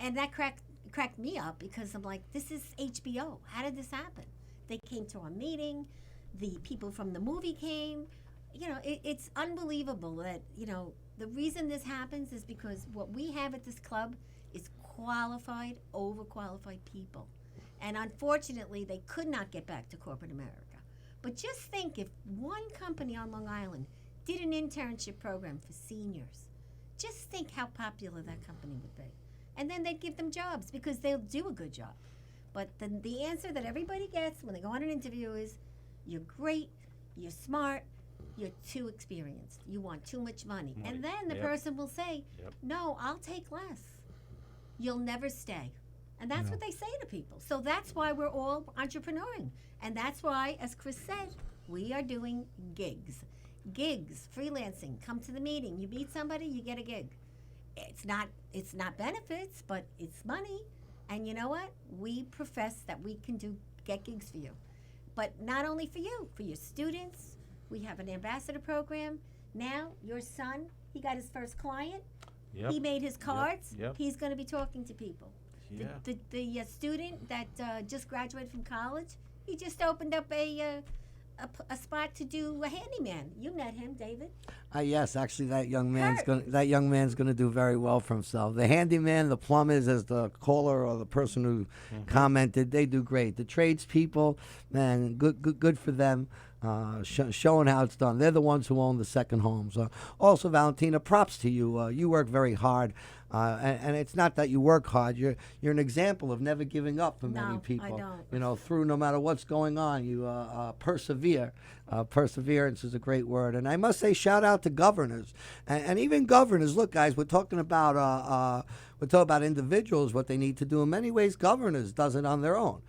And that cracked me up because I'm like, this is HBO. How did this happen? They came to our meeting. The people from the movie came. It's unbelievable that, the reason this happens is because what we have at this club is qualified, overqualified people. And unfortunately, they could not get back to corporate America. But just think if one company on Long Island did an internship program for seniors, just think how popular that company would be. And then they'd give them jobs because they'll do a good job. But the answer that everybody gets when they go on an interview is, you're great, you're smart, you're too experienced, you want too much money. And then the Yep. person will say, Yep. no, I'll take less. You'll never stay. And that's what they say to people. So that's why we're all entrepreneuring. And that's why, as Chris said, we are doing gigs. Gigs, freelancing. Come to the meeting. You meet somebody, you get a gig. It's not benefits, but it's money. And you know what? We profess that we can get gigs for you. But not only for you, for your students. We have an ambassador program. Now, your son, he got his first client. Yep. He made his cards. Yep. He's going to be talking to people. Yeah. The student that just graduated from college, he just opened up a spot to do a handyman. You met him, David. Yes, actually, that young man's Kurt. gonna do very well for himself. The handyman, the plumbers, as the caller or the person who commented, they do great. The tradespeople, man, good for them. Showing how it's done. They're the ones who own the second homes. Also, Valentina, props to you. You work very hard, and it's not that you work hard. You're an example of never giving up for many No, I people. don't. Through no matter what's going on, you persevere. Perseverance is a great word, and I must say, shout out to governors and even governors. Look, guys, we're talking about individuals, what they need to do. In many ways, governors does it on their own.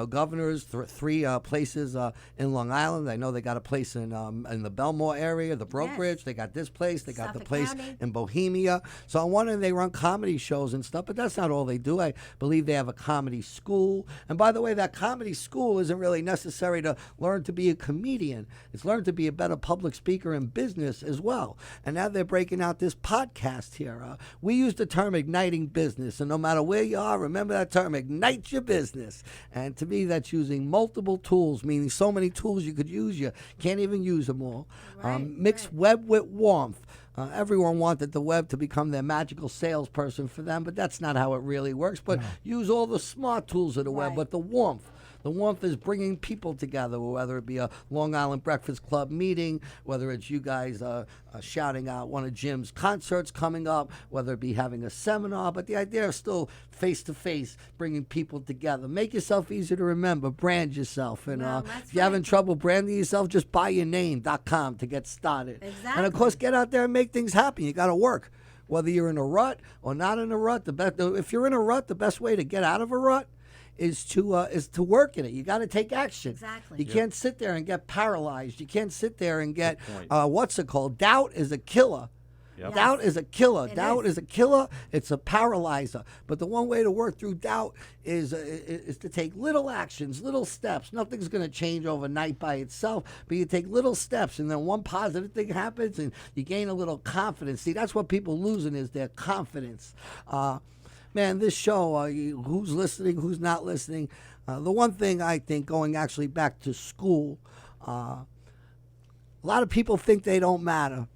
Governors, three places in Long Island. I know they got a place in the Belmore area, the Brokerage. Yes. They got this place. They got the Suffolk place County. in Bohemia. So I'm wondering, they run comedy shows and stuff, but that's not all they do. I believe they have a comedy school. And by the way, that comedy school isn't really necessary to learn to be a comedian. It's learn to be a better public speaker in business as well. And now they're breaking out this podcast here. We use the term igniting business, and no matter where you are, remember that term, ignite your business. And to me, that's using multiple tools, meaning so many tools you could use, you can't even use them all. Mix web with warmth. Everyone wanted the web to become their magical salesperson for them, but that's not how it really works. But use all the smart tools of the web, Right. but the warmth. The warmth is bringing people together, whether it be a Long Island Breakfast Club meeting, whether it's you guys shouting out one of Jim's concerts coming up, whether it be having a seminar. But the idea is still face-to-face, bringing people together. Make yourself easy to remember. Brand yourself. And Well, that's if you're having right. trouble branding yourself, just buyyourname.com to get started. And, of course, Exactly. get out there and make things happen. You got to work. Whether you're in a rut or not in a rut, if you're in a rut, the best way to get out of a rut is to work in it. You got to take action. Exactly. You can't sit there and get paralyzed. You can't sit there and get Good point. what's it called? Doubt is a killer. Yep. Doubt is a killer. It Doubt is. is a killer. It's a paralyzer. But the one way to work through doubt is to take little actions, little steps. Nothing's going to change overnight by itself, but you take little steps, and then one positive thing happens, and you gain a little confidence. See, that's what people losing is their confidence. Man, this show, who's listening, who's not listening. The one thing I think, going actually back to school, a lot of people think they don't matter.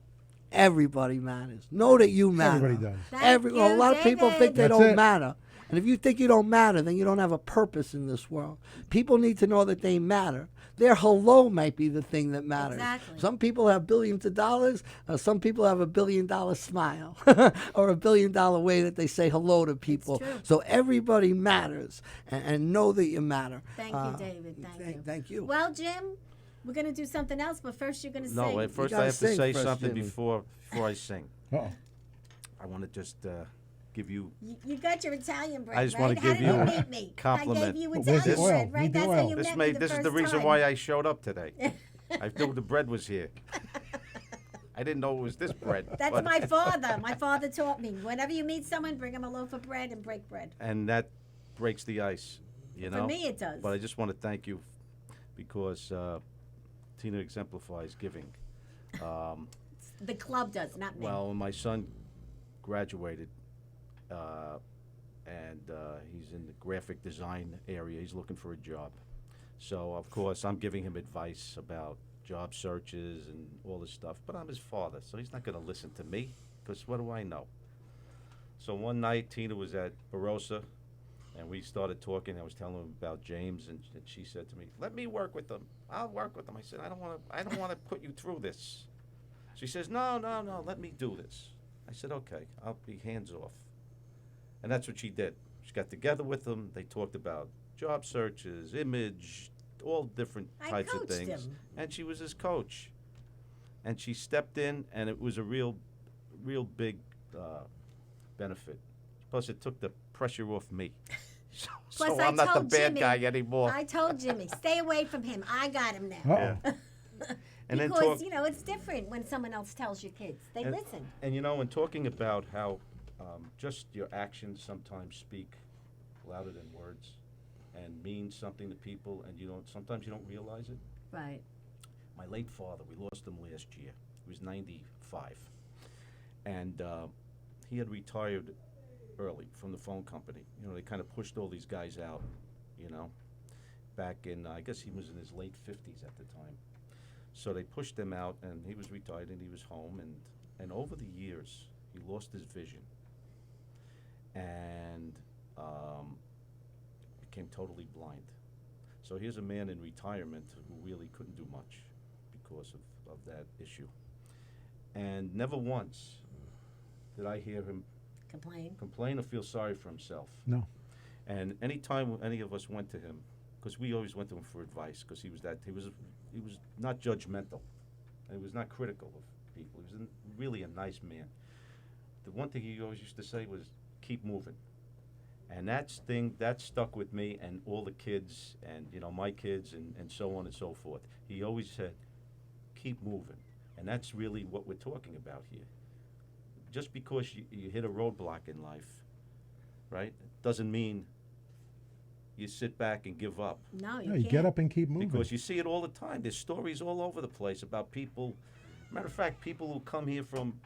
Everybody matters. Know that you matter. Everybody does. Thank A you, lot of people think they That's don't it. matter. And if you think you don't matter, then you don't have a purpose in this world. People need to know that they matter. Their hello might be the thing that matters. Exactly. Some people have billions of dollars. Some people have $1 billion smile or $1 billion way that they say hello to people. true. So everybody matters, and know that you matter. Thank you, David. Thank you. Thank you. Well, Jim, we're going to do something else, but first you're going to No, sing. at first gotta I have to sing say first, something Jimmy. before I sing. Uh-oh. I want to just give you. You got your Italian bread, I just right? wanna give How you did a you meet me? compliment. I gave you Well, where's Italian the oil? bread, right? Need the That's how oil. you This met may. me the This is first the reason time. why I showed up today. I knew the bread was here. I didn't know it was this bread. That's but- my father. My father taught me. Whenever you meet someone, bring them a loaf of bread and break bread. And that breaks the ice. You know. For me, it does. But I just want to thank you because Tina exemplifies giving. The club does, not me. Well, when my son graduated, and he's in the graphic design area, he's looking for a job. So, of course, I'm giving him advice about job searches and all this stuff. But I'm his father, so he's not going to listen to me because what do I know? So one night, Tina was at Barossa, and we started talking. I was telling him about James, and she said to me, "Let me work with them. I'll work with them." I said, "I don't want to put you through this." She says, "No, let me do this." I said, "Okay, I'll be hands off." And that's what she did. She got together with him. They talked about job searches, image, all different I types of coached things. him. And she was his coach. And she stepped in, and it was a real big benefit. Plus, it took the pressure off me. So, Plus, so I I'm not the told bad Jimmy- guy anymore. I told Jimmy, stay away from him. I got him now. Uh-oh. And then Because, talk, you know, it's different when someone else tells your kids. They and, listen. And you know, in talking about how just your actions sometimes speak louder than words and mean something to people, and sometimes you don't realize it. Right. My late father, we lost him last year. He was 95. And he had retired early from the phone company. You know, they kind of pushed all these guys out, you know, back in, I guess he was in his late 50s at the time. So they pushed him out, and he was retired, and he was home. And over the years, he lost his vision and became totally blind. So here's a man in retirement who really couldn't do much because of that issue. And never once did I hear him complain or feel sorry for himself. No. And anytime any of us went to him, because we always went to him for advice, because he was not judgmental, and he was not critical of people. He was really a nice man. The one thing he always used to say was, "Keep moving," and that stuck with me and all the kids, and you know, my kids, and so on and so forth. He always said, "Keep moving," and that's really what we're talking about here. Just because you hit a roadblock in life, right, doesn't mean you sit back and give up. No, you No, can't. you get up and keep moving. Because you see it all the time. There's stories all over the place about people. Matter of fact, people who come here from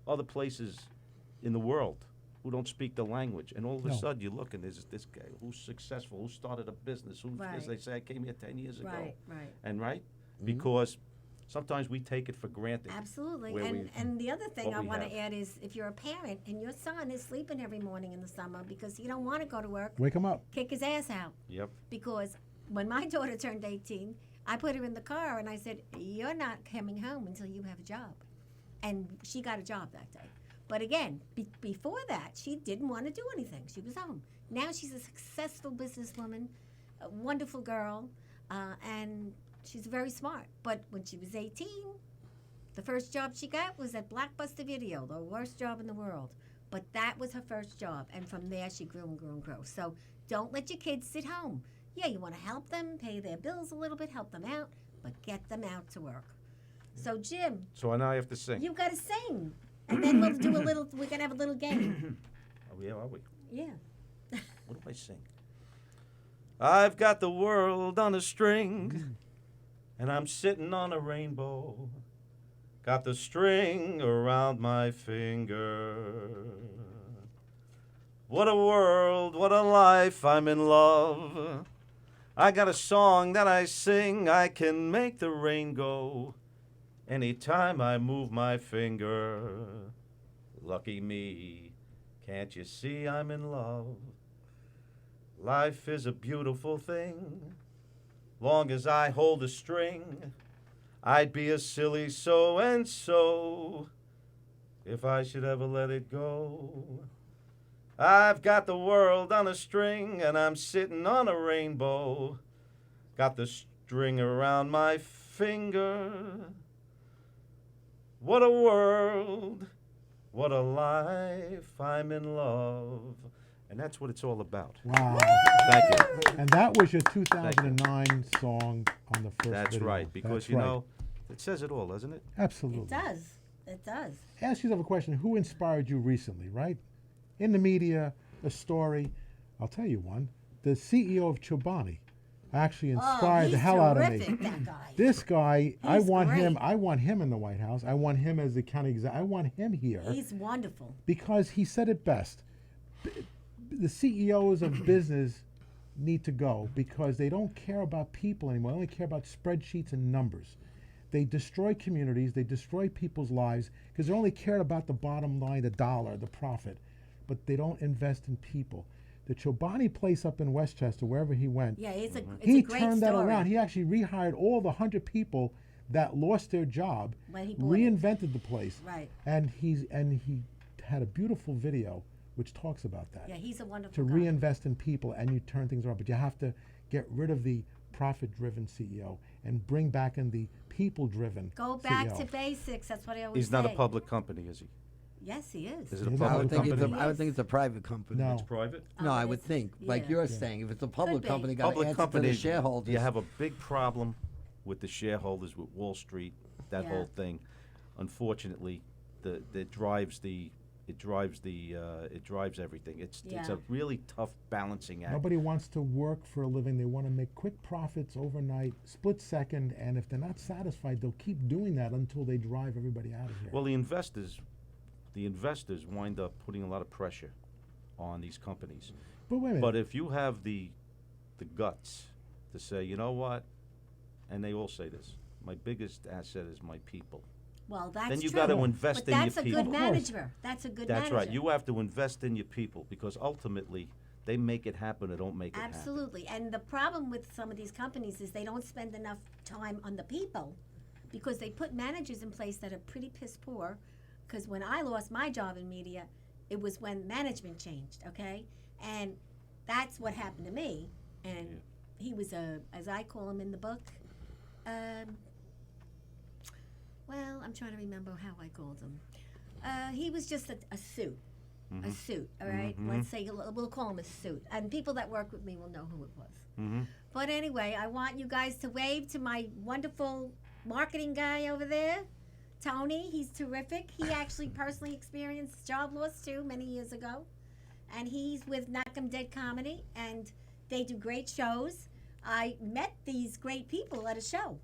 other places in the world who don't speak the language, and all of a No. sudden you look and there's this guy who's successful, who started a business, who, Right. as they say, I came here 10 years ago, Right, right. and because sometimes we take it for granted. Absolutely. where And the other thing what I we want to have. add is if you're a parent and your son is sleeping every morning in the summer because he don't want to go to work, Wake them up. kick his ass out. Yep. Because when my daughter turned 18, I put her in the car and I said, "You're not coming home until you have a job." And she got a job that day. But again, before that, she didn't want to do anything. She was home. Now she's a successful businesswoman, a wonderful girl, and she's very smart. But when she was 18, the first job she got was at Blockbuster Video, the worst job in the world. But that was her first job. And from there, she grew and grew and grew. So don't let your kids sit home. Yeah, you want to help them, pay their bills a little bit, help them out, but get them out to work. So, Jim, So now I have to sing. you got to sing. and then we'll do a little. We're gonna have a little game. Oh, yeah, are we? Yeah. What do I sing? I've got the world on a string, and I'm sitting on a rainbow. Got the string around my finger. What a world, what a life, I'm in love. I got a song that I sing, I can make the rain go anytime I move my finger. Lucky me, can't you see I'm in love? Life is a beautiful thing. Long as I hold a string, I'd be a silly so and so if I should ever let it go. I've got the world on a string and I'm sitting on a rainbow. Got the string around my finger. What a world, what a life, I'm in love. And that's what it's all about. Wow. Thank you. And that was your 2009 song on the first That's video. right, because That's you right. know, it says it all, doesn't it? Absolutely. It does. It does. Ask yourself a question. Who inspired you recently, right? In the media, a story. I'll tell you one. The CEO of Chobani actually inspired the hell out of me. Terrific, that guy. This guy, I He's want him. great. I want him in the White House. I want him as the county exec. I want him here He's wonderful. because he said it best. The CEOs of business need to go because they don't care about people anymore. They only care about spreadsheets and numbers. They destroy communities. They destroy people's lives because they only care about the bottom line, the dollar, the profit, but they don't invest in people. The Chobani place up in Westchester, wherever he went, Yeah, it's a he great turned that story. around. He actually rehired all the 100 people that lost their job, When he bought it. reinvented the place, Right. and he had a beautiful video which talks about that. Yeah, he's a wonderful To guy. reinvest in people and you turn things around, but you have to get rid of the profit-driven CEO and bring back in the people-driven Go back CEO. to basics. That's what I always He's not a say. public company, is he? Yes, he is. Is it a He's public not I would think company? it's a, I would think it's a private company. No. It's private? No, Oh, I it would is. think, like Yeah. you're saying, if it's a public be. company, got to Public answer to company, the shareholders. you have a big problem with the shareholders, with Wall Street, that Yeah. whole thing. Unfortunately, it drives everything. It's Yeah. a really tough balancing act. Nobody wants to work for a living. They want to make quick profits overnight, split second, and if they're not satisfied, they'll keep doing that until they drive everybody out of here. Well, the investors wind up putting a lot of pressure on these companies. but wait a minute. But if you have the guts to say, you know what, and they all say this, my biggest asset is my people. Well, that's Then you true. gotta invest but in your that's a people. good Of course. manager. That's a good That's manager. right. You have to invest in your people because ultimately they make it happen or don't make it happen. Absolutely. And the problem with some of these companies is they don't spend enough time on the people because they put managers in place that are pretty piss poor. Because when I lost my job in media, it was when management changed, okay? And that's what happened to me. And Yeah. he was as I call him in the book, well, I'm trying to remember how I called him. He was just a suit. A suit, all right? Let's say we'll call him a suit. And people that work with me will know who it was. But anyway, I want you guys to wave to my wonderful marketing guy over there, Tony. He's terrific. He actually personally experienced job loss too many years ago. And he's with Knock 'em Dead Comedy, and they do great shows. I met these great people at a show,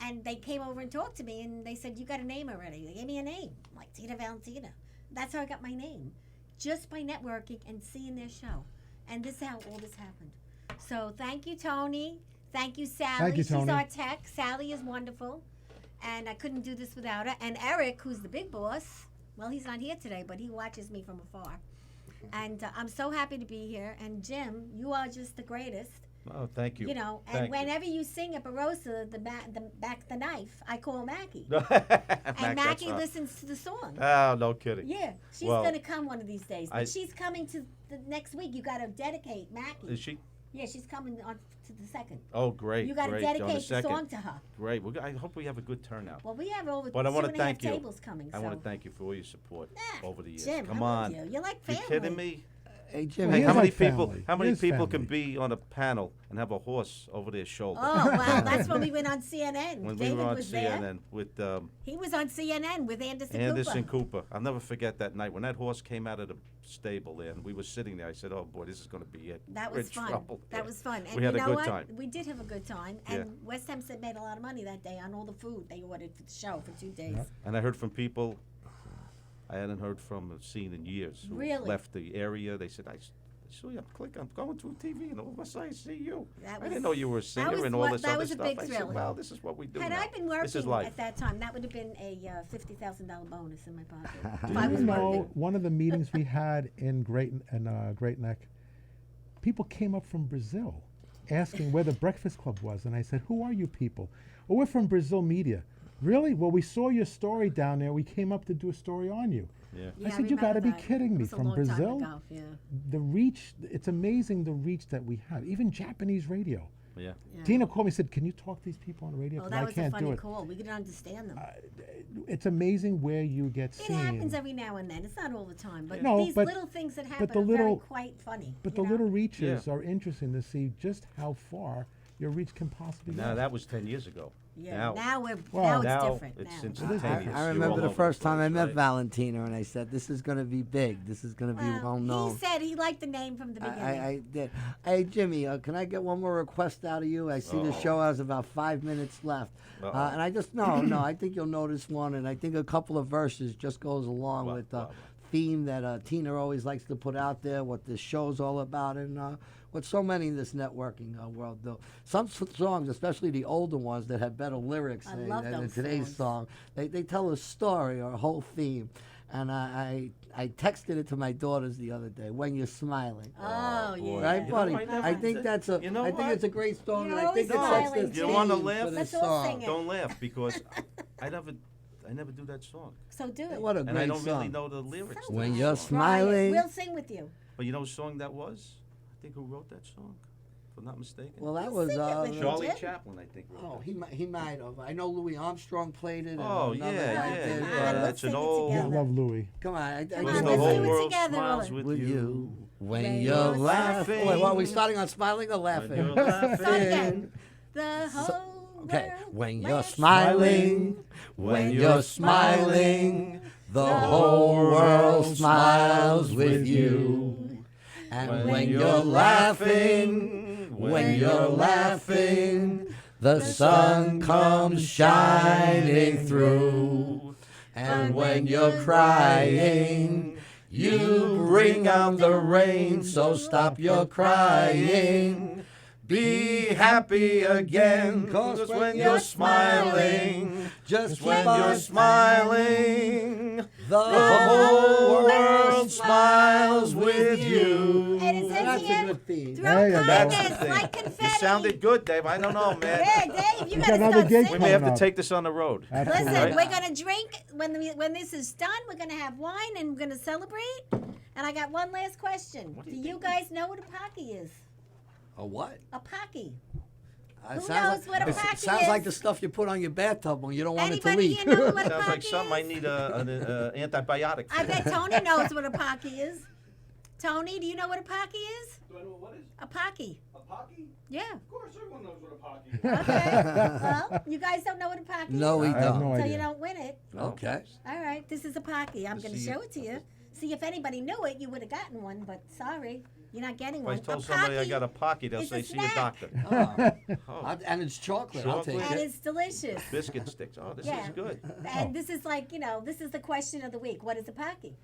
and they came over and talked to me, and they said, "You got a name already?" They gave me a name. I'm like, Tina Valentina. That's how I got my name, just by networking and seeing their show. And this is how all this happened. So thank you, Tony. Thank you, Sally. Thank you, She's Tony. our tech. Sally is wonderful, and I couldn't do this without her. And Eric, who's the big boss. Well, he's not here today, but he watches me from afar. And I'm so happy to be here. And Jim, you are just the greatest. Oh, thank you. You know, and Thank you. whenever you sing at Barossa, the back the knife, I call Mackie. Mac, And that's Mackie right. listens to the song. Oh, no kidding. Yeah, she's Well, gonna come one of these days. But I- she's coming to the next week. You gotta dedicate Mackie. Is she? Yeah, she's coming on to the second. Oh, great. You gotta great. On the dedicate the second. song to her. Great. I hope we have a good turnout. Well, we have over But I want to 2.5 thank you. tables coming. I so. want to thank you for all your support Ah, over the years. Jim, Come I love on. you. You're like You family. kidding me? Hey, Well, Jimmy, Hey, he how is many like people? family. How He many is people can family. be on a panel and have a horse over their shoulder? Oh, well, that's when we went on CNN. When David we were on was CNN there. with He was on CNN with Anderson, Anderson Cooper. Cooper. I'll never forget that night when that horse came out of the stable there, and we were sitting there. I said, "Oh boy, this is going to be it. That We're was in fun. trouble That here." was fun. And We had you a know good what? time. We did have a good time. Yeah. And West Hempstead made a lot of money that day on all the food they ordered for the show for 2 days. Yep. And I heard from people I hadn't heard from or seen in years who Really? left the area. They said, I saw you. I'm going through TV, and all of a sudden I see you. That I didn't was- know you were a that singer was and all what- this that other was a stuff. big I thrill. said, well, this is what we do Had now. I been This is working life. at that time, that would have been a $50,000 bonus in my pocket. Do if I Do was you know, working. one of the meetings we had in Great Neck, people came up from Brazil asking where the Breakfast Club was. And I said, who are you people? Well, we're from Brazil Media. Really? Well, we saw your story down there. We came up to do a story on you. Yeah. Yeah, I said, you got to remember be that. kidding It me. was a From long time Brazil? ago, yeah. The reach, it's amazing the reach that we have. Even Japanese radio. Yeah. Yeah. Tina called me and said, can you talk to these people on the radio? Oh, 'Cause that I was a can't do funny it. call. We didn't understand them. It's amazing where you get It seen. happens every now and then. It's not all the time, but No, these but- little things that but happen the are very little- quite funny. But you the know? little reaches Yeah. are interesting to see just how far your reach can possibly Now go. that was 10 years ago. Yeah, now we're Well, now now it's different. it's now. instantaneous. I You're remember all the over first time I place, met right? Valentina, and I said, "This is going to be big. This is going to be well known." He said he liked the name from the beginning. I did. Hey, Jimmy, can I get one more request out of you? I see the show has about 5 minutes left. Uh-oh. And I just, no, I think you'll notice one, and I think a couple of verses just goes along Wow, with the wow, wow. theme that Tina always likes to put out there, what this show's all about, and what so many in this networking world do. Some songs, especially the older ones that have better lyrics I than, love than those today's songs. song, they tell a story or a whole theme. And I texted it to my daughters the other day, When You're Smiling. Oh, boy. yeah. Right, You know, buddy? I never I think did- that's a. you know I think what? it's a great song, You're and I think it always sets the smiling, You wanna theme laugh? for this Let's all song. sing it. Don't laugh because I never do that song. So do it. What a And I great don't really song! know the lyrics. to When the you're song. smiling. We'll sing with you. But you know whose song that was? I think who wrote that song, if I'm not mistaken. Well, that We'll was sing it with you. Charlie Jim? Chaplin, I think. Wrote Oh, that. he might have. I know Louis Armstrong played it. And Oh, another yeah, guy yeah, did, come yeah. on, but, let's That's sing an it old. I together. love Louis. come on, Come I When on, the let's whole do it world together, smiles Roland. with you. When When you're you're laughing. Wait, what? Are we starting on smiling or When laughing? you're Start laughing. again. The whole Okay, world when you're laughs. smiling, when you're smiling, the whole world smiles with you. And when you're laughing, when you're laughing, the sun comes shining through. And when you're crying, you bring on the rain, so stop your crying. Be happy again, 'cause when you're smiling, just When keep you're on smiling, the whole world smiles with you. And it says That's a here, good theme. throw There you go. That's the kindness thing. like confetti. You sounded good, Dave. I don't know, man. Yeah, Dave, you got gotta another start gig We singing. may have to Coming up. take this on the road. Absolutely. Listen, Right. we're gonna drink when this is done. We're gonna have wine and we're gonna celebrate. And I got one last question. What Do do you you guys know what a pocky is? A what? A pocky. It Who sounds knows what a it pocky sounds is? like the stuff you put on your bathtub when you don't want it to Anybody leak. here know what a Sounds pocky like something I is? need an antibiotic for. I bet Tony knows what a pocky is. Tony, do you know what a pocky is? Do I know what is? A pocky. A pocky? Yeah. Of course, everyone knows what a pocky is. Okay. Well, you guys don't know what a pocky No, we is? I have don't. no So idea. you don't win it. Okay. All right, this is a pocky. I'm going to See- show it to you. See, if anybody knew it, you would have gotten one, but sorry, you're not getting If one. I told a somebody I pocky, got a pocky, they'll is say, a see a snack. doctor. Oh. And it's chocolate. I'll take and it. it's delicious. Biscuit sticks. Oh, this Yeah. is good. And this is like, this is the question of the week. What is a pocky?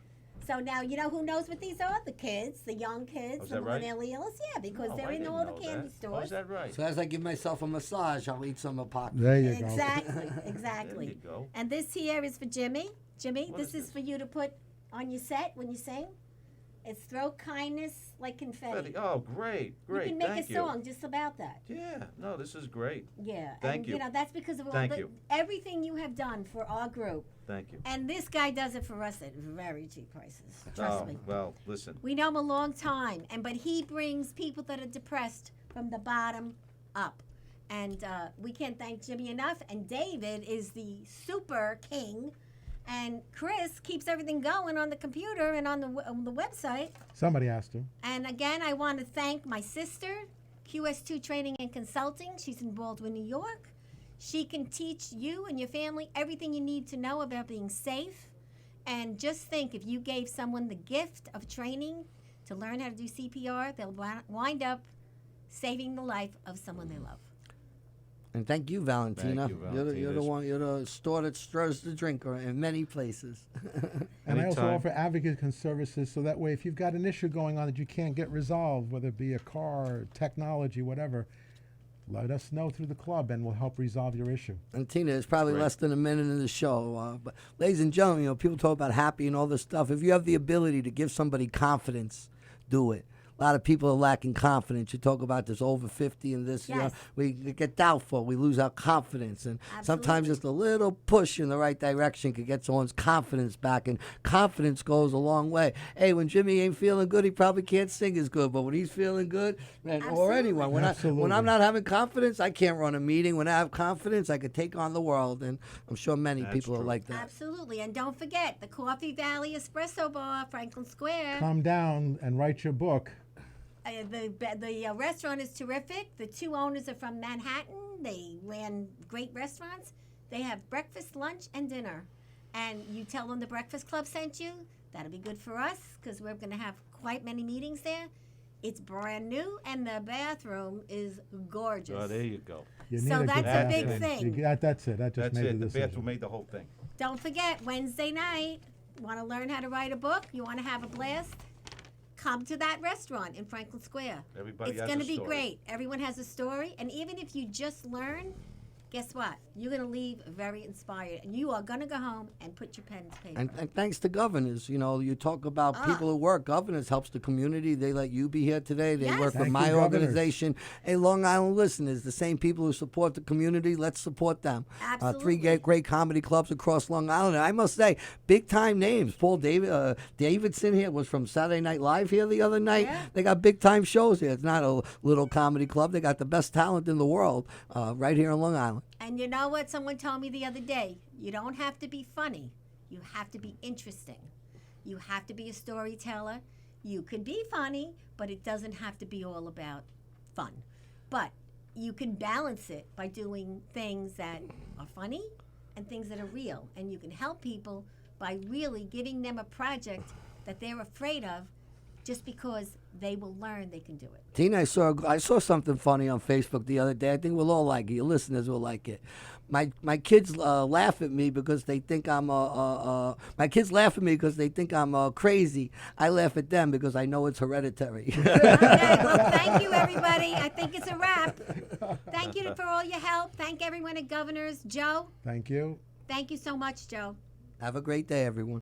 So now you know who knows what these are? The kids, the young kids, Oh, is the that right? millennials. Yeah, because Oh, they're I in didn't all the know candy that. Oh, stores. is that right? So as I give myself a massage, I'll eat some apaki. There you go. Exactly, exactly. There you go. And this here is for Jimmy. Jimmy, What this is is for you to put on your set when you sing. It's throw kindness like confetti. Oh, great, great. You can make Thank a song just about that. Yeah, no, this is great. Yeah. Thank and, you. That's because of all Thank you. everything you have done for our group. Thank you. And this guy does it for us at very cheap prices. Trust Oh, me. well, listen. We know him a long time, but he brings people that are depressed from the bottom up. And we can't thank Jimmy enough. And David is the super king. And Chris keeps everything going on the computer and on the website. Somebody has to. And again, I want to thank my sister, QS2 Training and Consulting. She's in Baldwin, New York. She can teach you and your family everything you need to know about being safe. And just think, if you gave someone the gift of training to learn how to do CPR, they'll wind up saving the life of someone they love. And thank you, Valentina. Thank you, You're Valentina. the one. You're the store that stirs the drinker in many places. And I also Anytime. offer advocacy services, so that way, if you've got an issue going on that you can't get resolved, whether it be a car, technology, whatever, let us know through the club, and we'll help resolve your issue. And Tina, it's probably Right. less than a minute in the show. But ladies and gentlemen, people talk about happy and all this stuff. If you have the ability to give somebody confidence, do it. A lot of people are lacking confidence. You talk about this over 50 and this, Yes. we get doubtful. We lose our confidence. And sometimes Absolutely. just a little push in the right direction could get someone's confidence back. And confidence goes a long way. Hey, when Jimmy ain't feeling good, he probably can't sing as good. But when he's feeling good, man, or Absolutely. anyone, when Absolutely. I'm not having confidence, I can't run a meeting. When I have confidence, I could take on the world. And I'm sure many That's people are true. like that. Absolutely. And don't forget the Coffee Valley Espresso Bar, Franklin Square. Calm down and write your book. The restaurant is terrific. The two owners are from Manhattan. They ran great restaurants. They have breakfast, lunch, and dinner. And you tell them the Breakfast Club sent you. That'll be good for us because we're going to have quite many meetings there. It's brand new, and the bathroom is gorgeous. Oh, there you go. You So need that's good a big bathroom. thing. That's it. That just That's made it. the The decision. bathroom made the whole thing. Don't forget, Wednesday night, want to learn how to write a book? You want to have a blast? Come to that restaurant in Franklin Square. Everybody It's has going a to be story. great. Everyone has a story. And even if you just learn, guess what? You're going to leave very inspired. And you are going to go home and put your pen to paper. And thanks to governors, you talk about Ah. people who work. Governors helps the community. They let you be here today. They Yes. work with Thank my you, governors. organization. Hey, Long Island listeners, the same people who support the community, let's support them. Absolutely. Three great comedy clubs across Long Island. And I must say, big time names. Paul Davidson here was from Saturday Night Live here the other night. Yeah. They got big time shows here. It's not a little comedy club. They got the best talent in the world right here in Long Island. And you know what? Someone told me the other day, you don't have to be funny. You have to be interesting. You have to be a storyteller. You can be funny, but it doesn't have to be all about fun. But you can balance it by doing things that are funny and things that are real. And you can help people by really giving them a project that they're afraid of just because they will learn they can do it. Tina, I saw something funny on Facebook the other day. I think we'll all like it. Your listeners will like it. My kids laugh at me because they think I'm my kids laugh at me because they think I'm crazy. I laugh at them because I know it's hereditary. Okay, well, thank you, everybody. I think it's a wrap. Thank you for all your help. Thank everyone at Governors. Joe, Thank you. thank you so much, Joe. Have a great day, everyone.